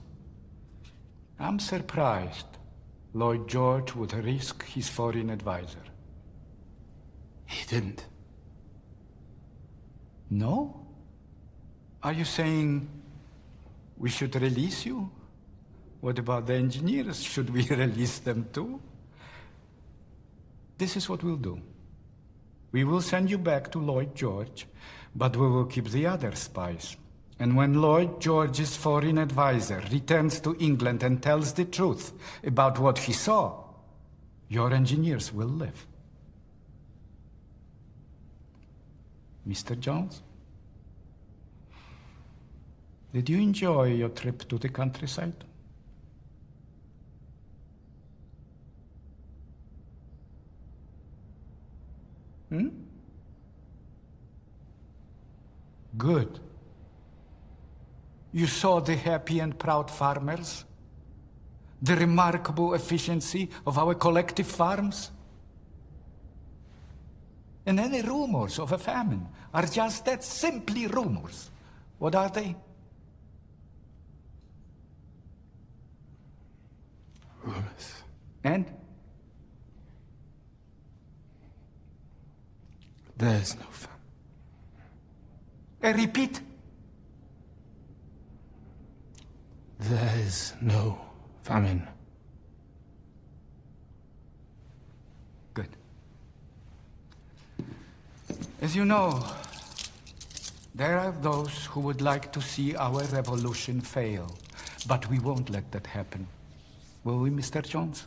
I'm surprised Lloyd George would risk his foreign advisor. He didn't. No? Are you saying we should release you? What about the engineers? Should we release them too? This is what we'll do. We will send you back to Lloyd George, but we will keep the other spies. And when Lloyd George's foreign advisor returns to England and tells the truth about what he saw, your engineers will live. Mr. Jones? Did you enjoy your trip to the countryside? Good. You saw the happy and proud farmers? The remarkable efficiency of our collective farms? And any rumors of a famine are just that, simply rumors. What are they? Rumors. And? There's no famine. I repeat. There's no famine. Good. As you know, there are those who would like to see our revolution fail, but we won't let that happen. Will we, Mr. Jones?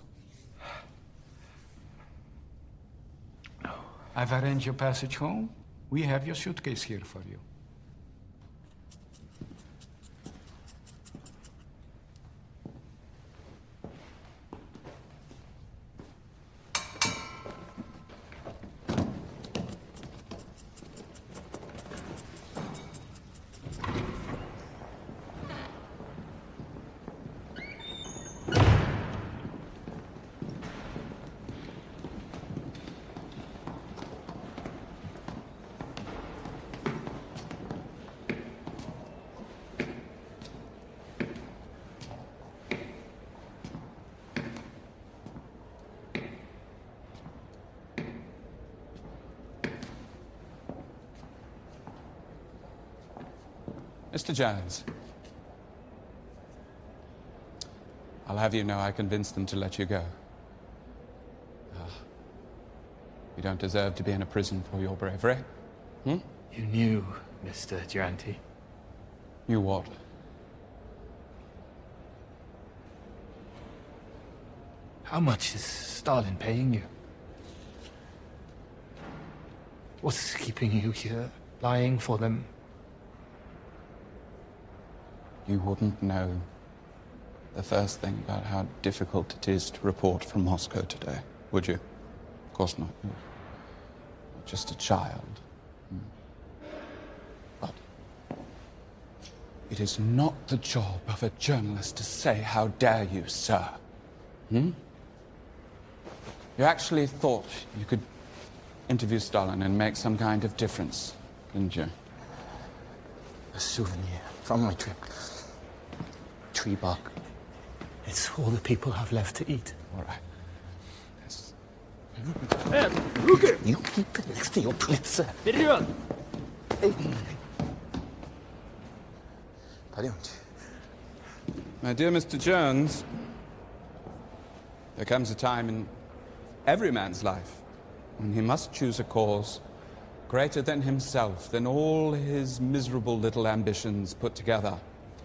No. I've arranged your passage home. We have your suitcase here for you. Mr. Jones, I'll have you know I convinced them to let you go. You don't deserve to be in a prison for your bravery. You knew, Mr. Durante. Knew what? How much is Stalin paying you? What's keeping you here, lying for them? You wouldn't know the first thing about how difficult it is to report from Moscow today, would you? Of course not. You're just a child. But it is not the job of a journalist to say, "How dare you, sir?" You actually thought you could interview Stalin and make some kind of difference, didn't you? A souvenir from my trip. Tree bark. It's all the people have left to eat. All right. Yes. You keep it next to your plate, sir. Вперед! Пойдемте. My dear Mr. Jones, there comes a time in every man's life when he must choose a cause greater than himself, than all his miserable little ambitions put together.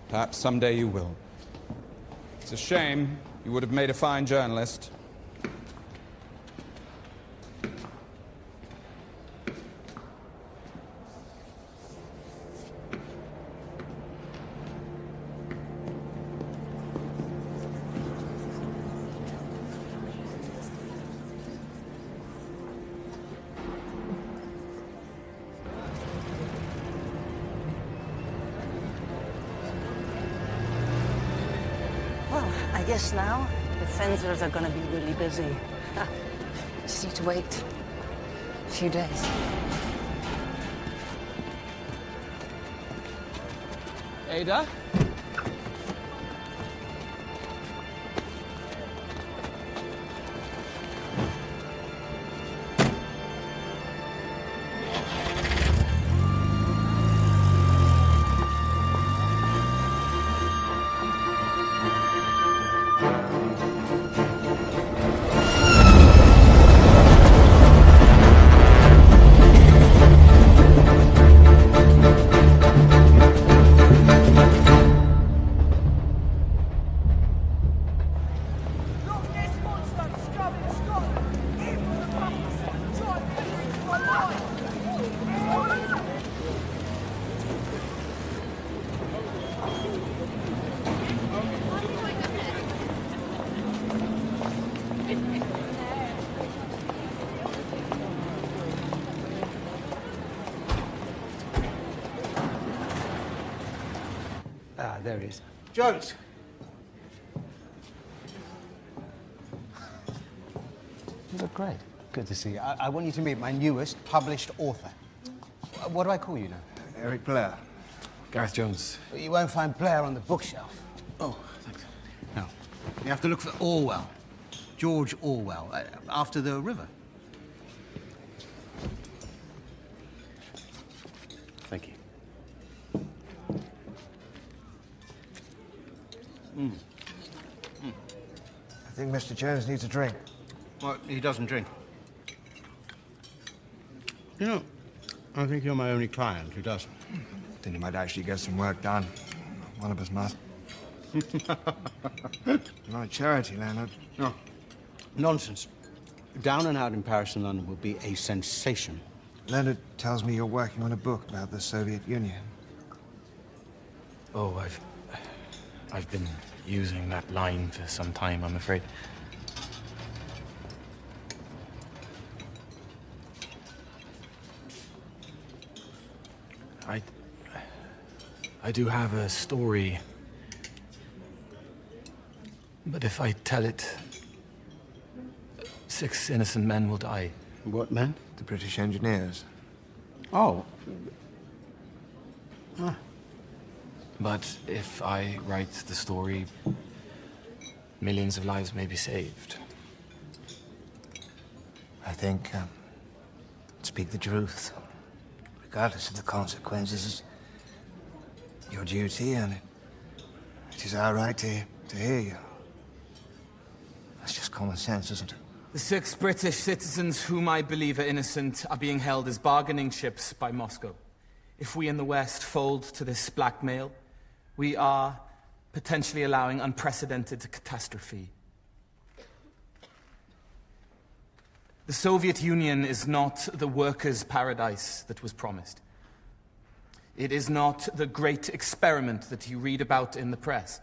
Perhaps someday you will. It's a shame. You would have made a fine journalist. I guess now the fencers are gonna be really busy. Just need to wait a few days. Ada? there he is. Jones! You look great. Good to see you. I want you to meet my newest published author. What do I call you now? Eric Blair. Gareth Jones. You won't find Blair on the bookshelf. Oh, thanks. No. You have to look for Orwell. George Orwell, after the river. Thank you. I think Mr. Jones needs a drink. Well, he doesn't drink. You know, I think you're my only client who doesn't. Then you might actually get some work done. One of us must. Not a charity, Leonard. No. Nonsense. Down and Out in Paris and London will be a sensation. Leonard tells me you're working on a book about the Soviet Union. Oh, I've been using that line for some time, I'm afraid. I do have a story, but if I tell it, 6 innocent men will die. What men? The British engineers. Oh. But if I write the story, millions of lives may be saved. I think, speak the truth, regardless of the consequences, is your duty, and it is our right to hear you. That's just common sense, isn't it? The 6 British citizens whom I believe are innocent are being held as bargaining chips by Moscow. If we in the West fold to this blackmail, we are potentially allowing unprecedented catastrophe. The Soviet Union is not the workers' paradise that was promised. It is not the great experiment that you read about in the press.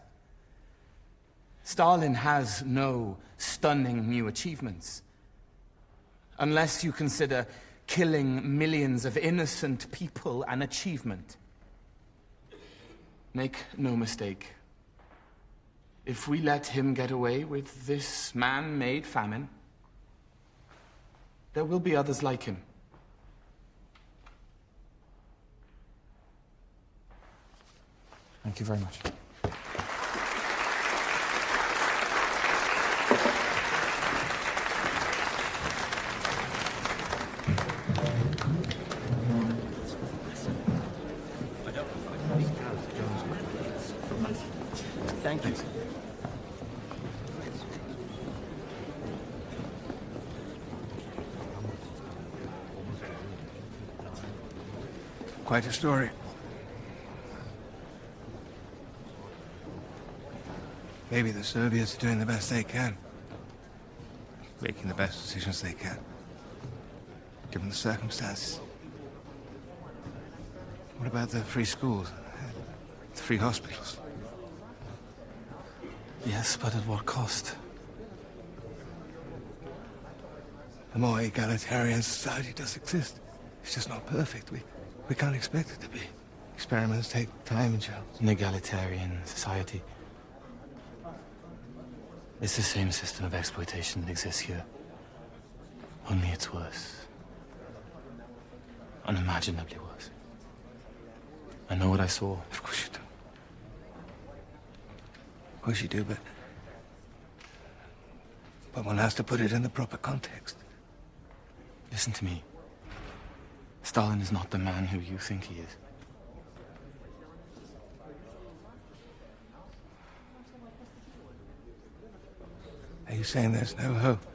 Stalin has no stunning new achievements. Unless you consider killing millions of innocent people an achievement. Make no mistake. If we let him get away with this man-made famine, there will be others like him. Thank you very much. Thank you. Quite a story. Maybe the Soviets are doing the best they can. Making the best decisions they can. Given the circumstances. What about the free schools? The free hospitals? Yes, but at what cost? A more egalitarian society does exist. It's just not perfect. We can't expect it to be. Experiments take time and chance. An egalitarian society. It's the same system of exploitation that exists here. Only it's worse. Unimaginably worse. I know what I saw. Of course you do. Of course you do, but one has to put it in the proper context. Listen to me. Stalin is not the man who you think he is. Are you saying there's no hope?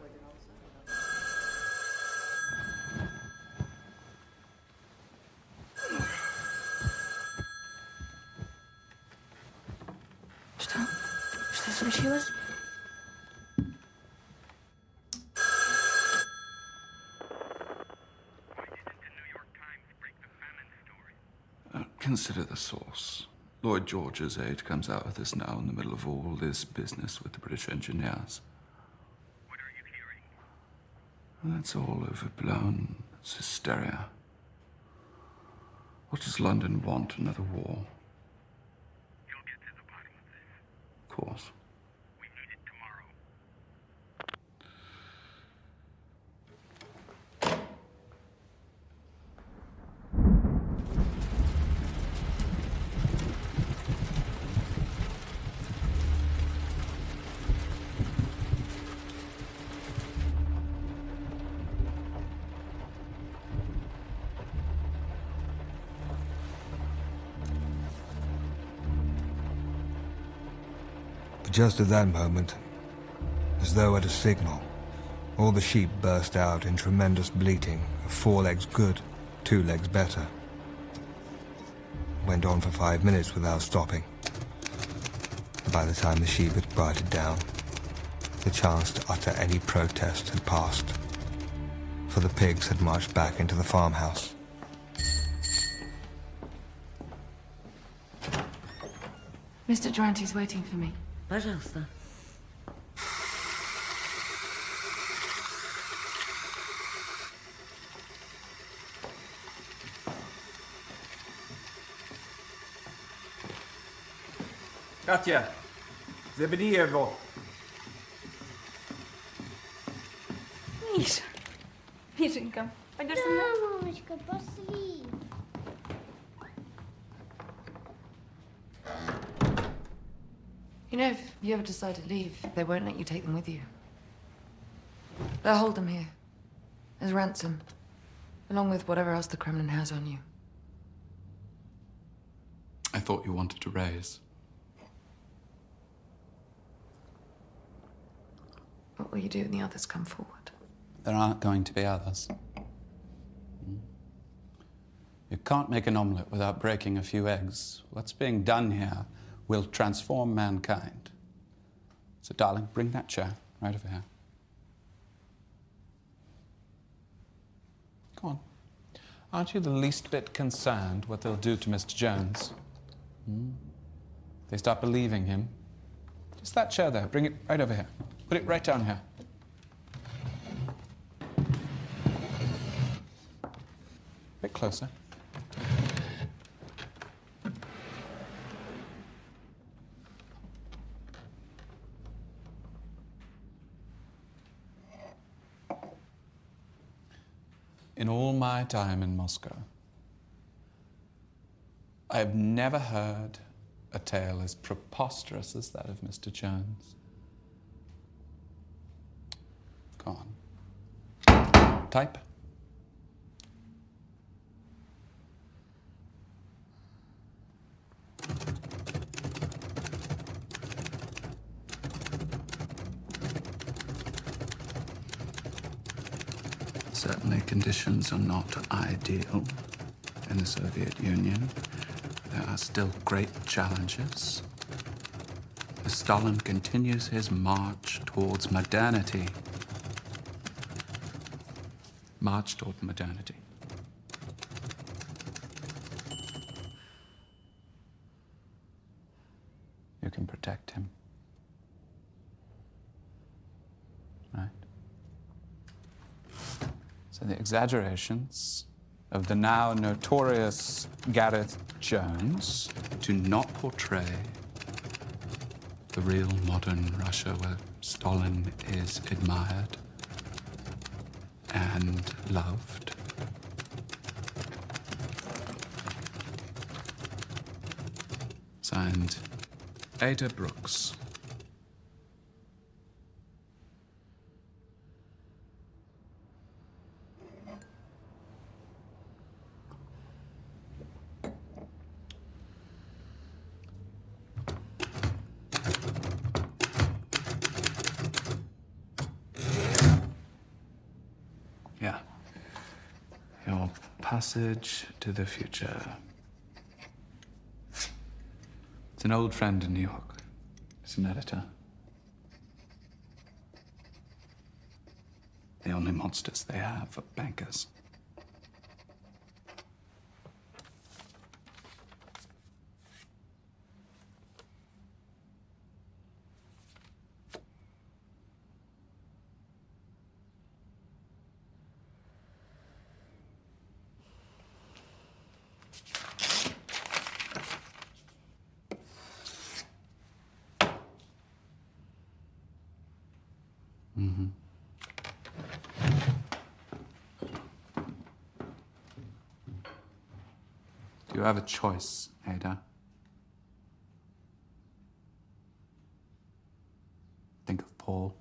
Что случилось? Consider the source. Lloyd George's aide comes out with this now in the middle of all this business with the British engineers. What are you hearing? That's all overblown. It's hysteria. What does London want? Another war? You'll get to course. Just at that moment, as though at a signal, all the sheep burst out in tremendous bleating of 4 legs good, 2 legs better. Went on for 5 minutes without stopping. By the time the sheep had quieted down, the chance to utter any protest had passed, for the pigs had marched back into the farmhouse. Mr. Durante's waiting for me. Пожалуйста. Катя, забери его. Миша. Мишенька, пойдешь со мной? Да, мамочка, пошли. You know, if you ever decide to leave, they won't let you take them with you. They'll hold them here as ransom, along with whatever else the Kremlin has on you. I thought you wanted to raise. What will you do when the others come forward? There aren't going to be others. You can't make an omelette without breaking a few eggs. What's being done here will transform mankind. So, darling, bring that chair right over here. Go on. Aren't you the least bit concerned what they'll do to Mr. Jones? They start believing him. Just that chair there. Bring it right over here. Put it right down here. A bit closer. In all my time in Moscow, I have never heard a tale as preposterous as that of Mr. Jones. Go on. Type. Certainly conditions are not ideal in the Soviet Union. There are still great challenges. As Stalin continues his march towards modernity. March toward modernity. You can protect him. Right? So the exaggerations of the now notorious Gareth Jones do not portray the real modern Russia where Stalin is admired and loved. Signed, Ada Brooks. Yeah. Your passage to the future. It's an old friend in New York. He's an editor. The only monsters they have are bankers. You have a choice, Ada. Think of Paul.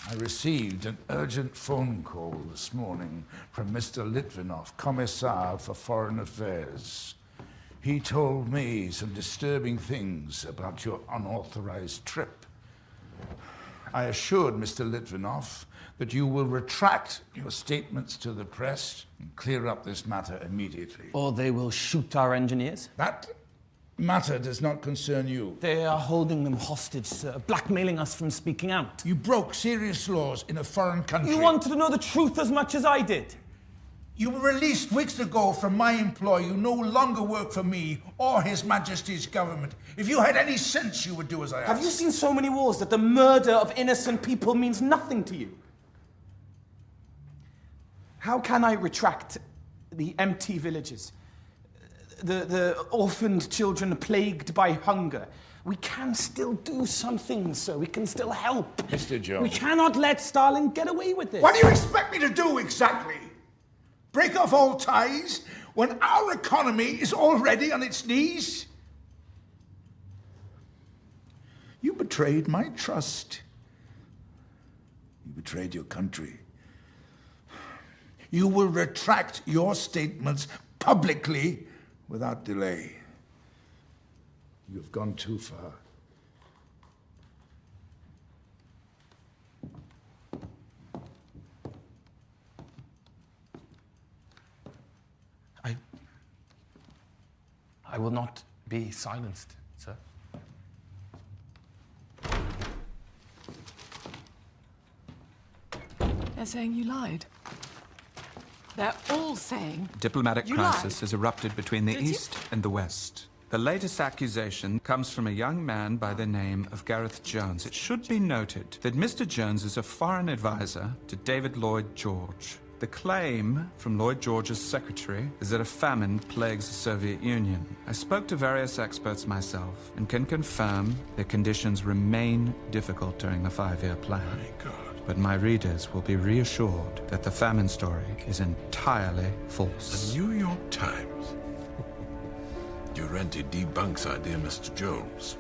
I received an urgent phone call this morning from Mr. Litvinov, Commissar for Foreign Affairs. He told me some disturbing things about your unauthorized trip. I assured Mr. Litvinov that you will retract your statements to the press and clear up this matter immediately. Or they will shoot our engineers? That matter does not concern you. They are holding them hostage, sir, blackmailing us from speaking out. You broke serious laws in a foreign country. You wanted to know the truth as much as I did. You were released weeks ago from my employ. You no longer work for me or His Majesty's government. If you had any sense, you would do as I asked. Have you seen so many wars that the murder of innocent people means nothing to you? How can I retract the empty villages? The orphaned children plagued by hunger? We can still do some things, sir. We can still help. Mr. Jones. We cannot let Stalin get away with this. What do you expect me to do exactly? Break off all ties when our economy is already on its knees? You betrayed my trust. You betrayed your country. You will retract your statements publicly without delay. You have gone too far. I will not be silenced, sir. They're saying you lied. They're all saying Diplomatic you crisis lied. has erupted between the Did you? East and the West. The latest accusation comes from a young man by the name of Gareth Jones. It should be noted that Mr. Jones is a foreign advisor to David Lloyd George. The claim from Lloyd George's secretary is that a famine plagues the Soviet Union. I spoke to various experts myself and can confirm that conditions remain difficult during the 5-year plan. But my readers will be reassured that the famine story is entirely false. The New York Times. Durante debunks idea, Mr. Jones.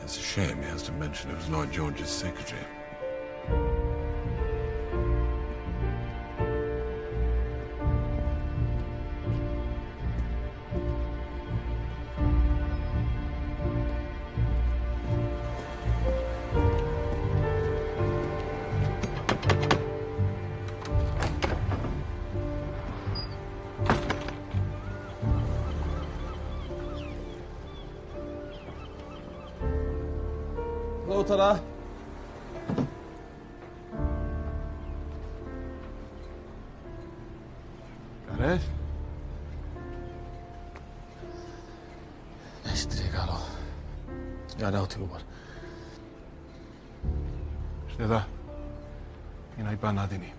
It's a shame he has to mention it was Lloyd George's secretary. Hello, Tara. Gareth? Estregalo. Ja nautiluvat. Sitä. Minä ei panadini.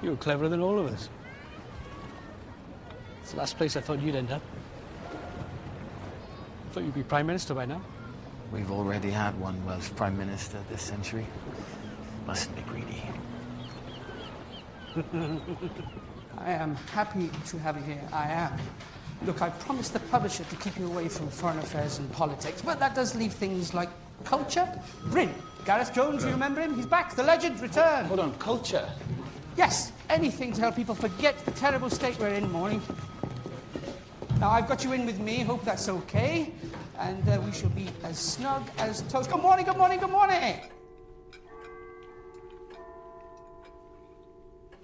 You were cleverer than all of us. It's the last place I thought you'd end up. I thought you'd be Prime Minister by now. We've already had one Welsh Prime Minister this century. Mustn't be greedy. I am happy to have you here. I am. Look, I promised the publisher to keep you away from foreign affairs and politics, but that does leave things like culture. Bryn, Gareth Jones, you remember him? He's back. The legend returned. Hold on, culture? Yes, anything to help people forget the terrible state we're in, morning. Now, I've got you in with me. Hope that's okay. And we shall be as snug as toast. Good morning, good morning, good morning.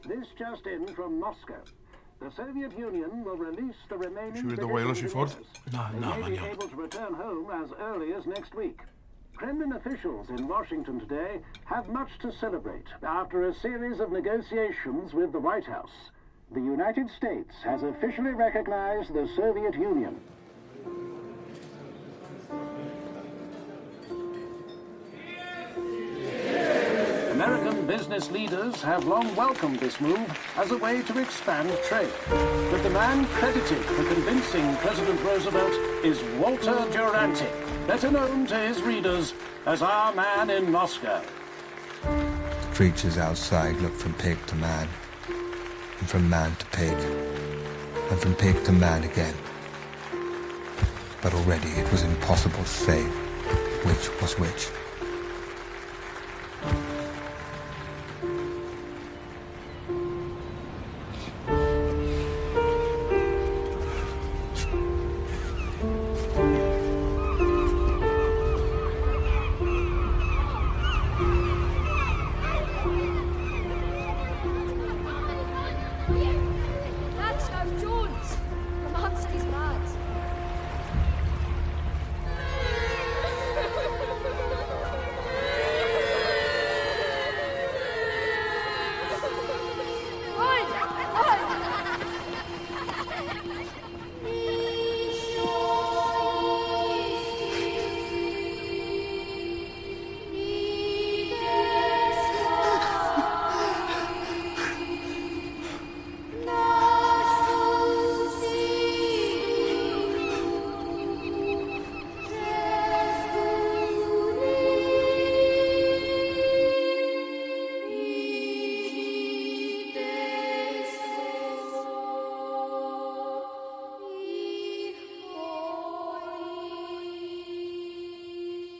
This just in from Moscow. The Soviet Union will release the remaining... Should we the Wales fort? They may be able to return home as early as next week. Kremlin officials in Washington today have much to celebrate after a series of negotiations with the White House. The United States has officially recognized the Soviet Union. American business leaders have long welcomed this move as a way to expand trade. But the man credited for convincing President Roosevelt is Walter Duranty, better known to his readers as our man in Moscow. The creatures outside looked from pig to man, and from man to pig, and from pig to man again. But already it was impossible to say which was which.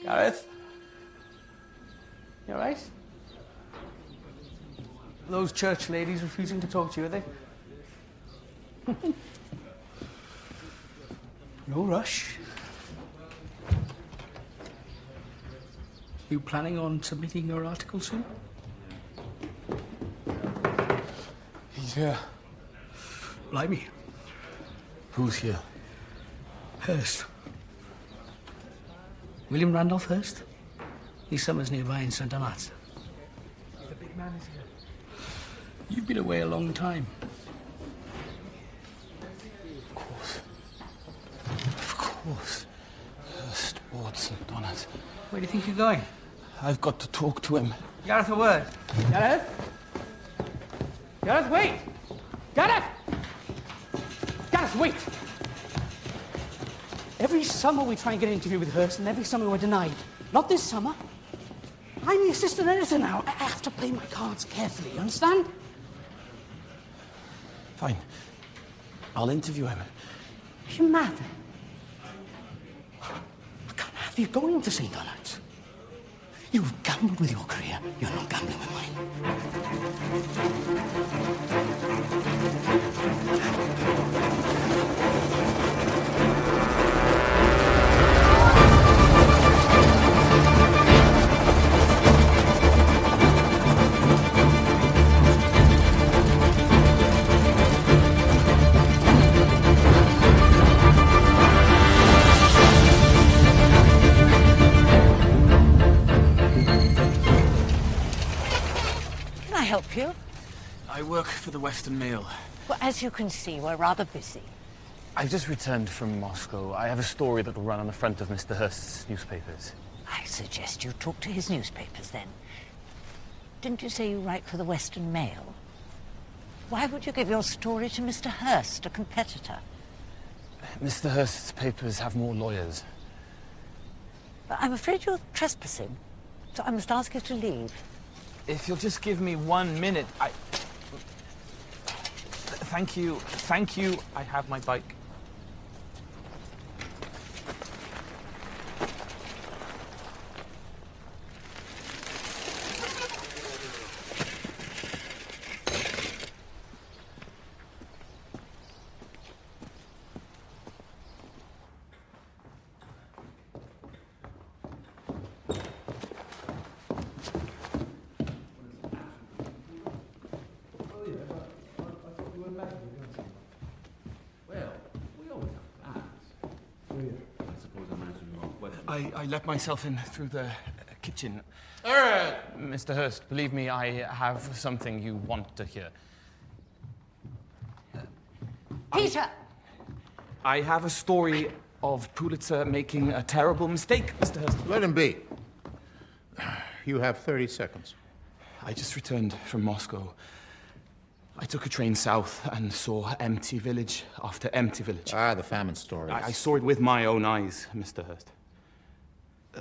Gareth? You alright? Those church ladies refusing to talk to you, are they? No rush. You planning on submitting your article soon? He's here. Blimey. Who's here? Hurst. William Randolph Hurst? He's summers nearby in St. Donat's. The big man is here. You've been away a long time. Of course. Of course. Hurst bought St. Donat's. Where do you think you're going? I've got to talk to him. Gareth, a word. Gareth? Gareth, wait! Gareth! Gareth, wait! Every summer we try and get an interview with Hurst, and every summer we're denied. Not this summer. I'm the assistant editor now. I have to play my cards carefully, you understand? Fine. I'll interview him. Are you mad? I can't have you going to St. Donat's. You've gambled with your career. You're not gambling with help you? I work for the Western Mail. Well, as you can see, we're rather busy. I've just returned from Moscow. I have a story that will run on the front of Mr. Hurst's newspapers. I suggest you talk to his newspapers, then. Didn't you say you write for the Western Mail? Why would you give your story to Mr. Hurst, a competitor? Mr. Hurst's papers have more lawyers. But I'm afraid you're trespassing, so I must ask you to leave. If you'll just give me 1 minute, Thank you. Thank you. I have my bike. I let myself in through the kitchen. Mr. Hurst, believe me, I have something you want to hear. Peter! I have a story of Pulitzer making a terrible mistake, Mr. Hurst. Let him be. You have 30 seconds. I just returned from Moscow. I took a train south and saw empty village after empty village. Ah, the famine stories. I saw it with my own eyes, Mr. Hurst.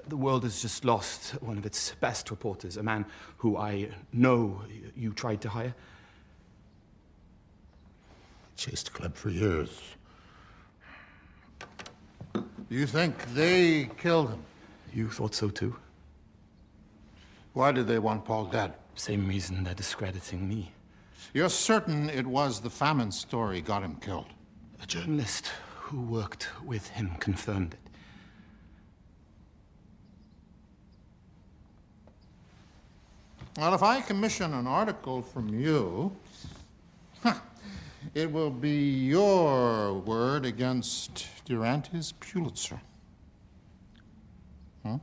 The world has just lost one of its best reporters, a man who I know you tried to hire. Chased Club for years. You think they killed him? You thought so too? Why did they want Paul dead? Same reason they're discrediting me. You're certain it was the famine story got him killed? A journalist who worked with him confirmed it. Well, if I commission an article from you, it will be your word against Durante's Pulitzer. Huh?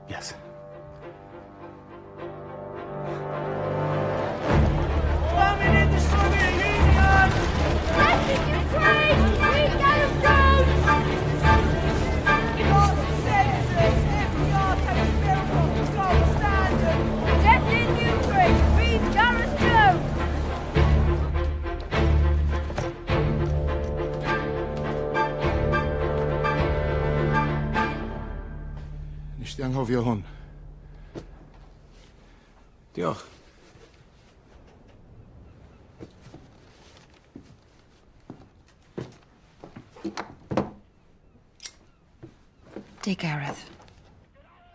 Yes. Communist the Soviet Union! Left in Ukraine! We Gareth Jones! Lots of census, FDR takes miracles, gold standard. Death in Ukraine! Read Gareth Jones! Nishtiang Hoviahon. Diolch. Dear Gareth,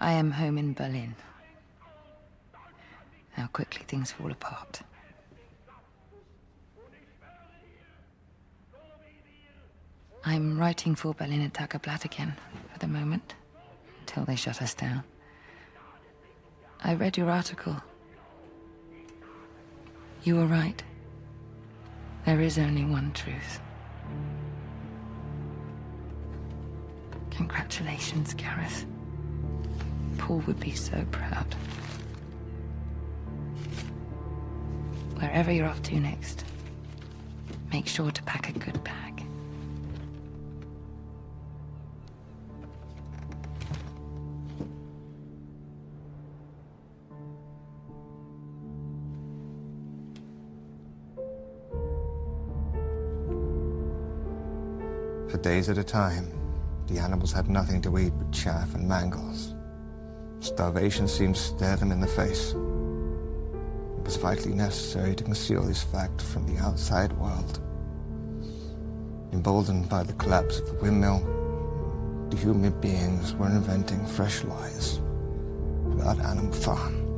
I am home in Berlin. How quickly things fall apart. I'm writing for Berliner Tageblatt again, for the moment, until they shut us down. I read your article. You were right. There is only one truth. Congratulations, Gareth. Paul would be so proud. Wherever you're off to next, make sure to pack a good bag. For days at a time, the animals had nothing to eat but chaff and mangles. Starvation seemed to stare them in the face. It was vitally necessary to conceal this fact from the outside world. Emboldened by the collapse of the windmill, the human beings were inventing fresh lies about Animal Farm.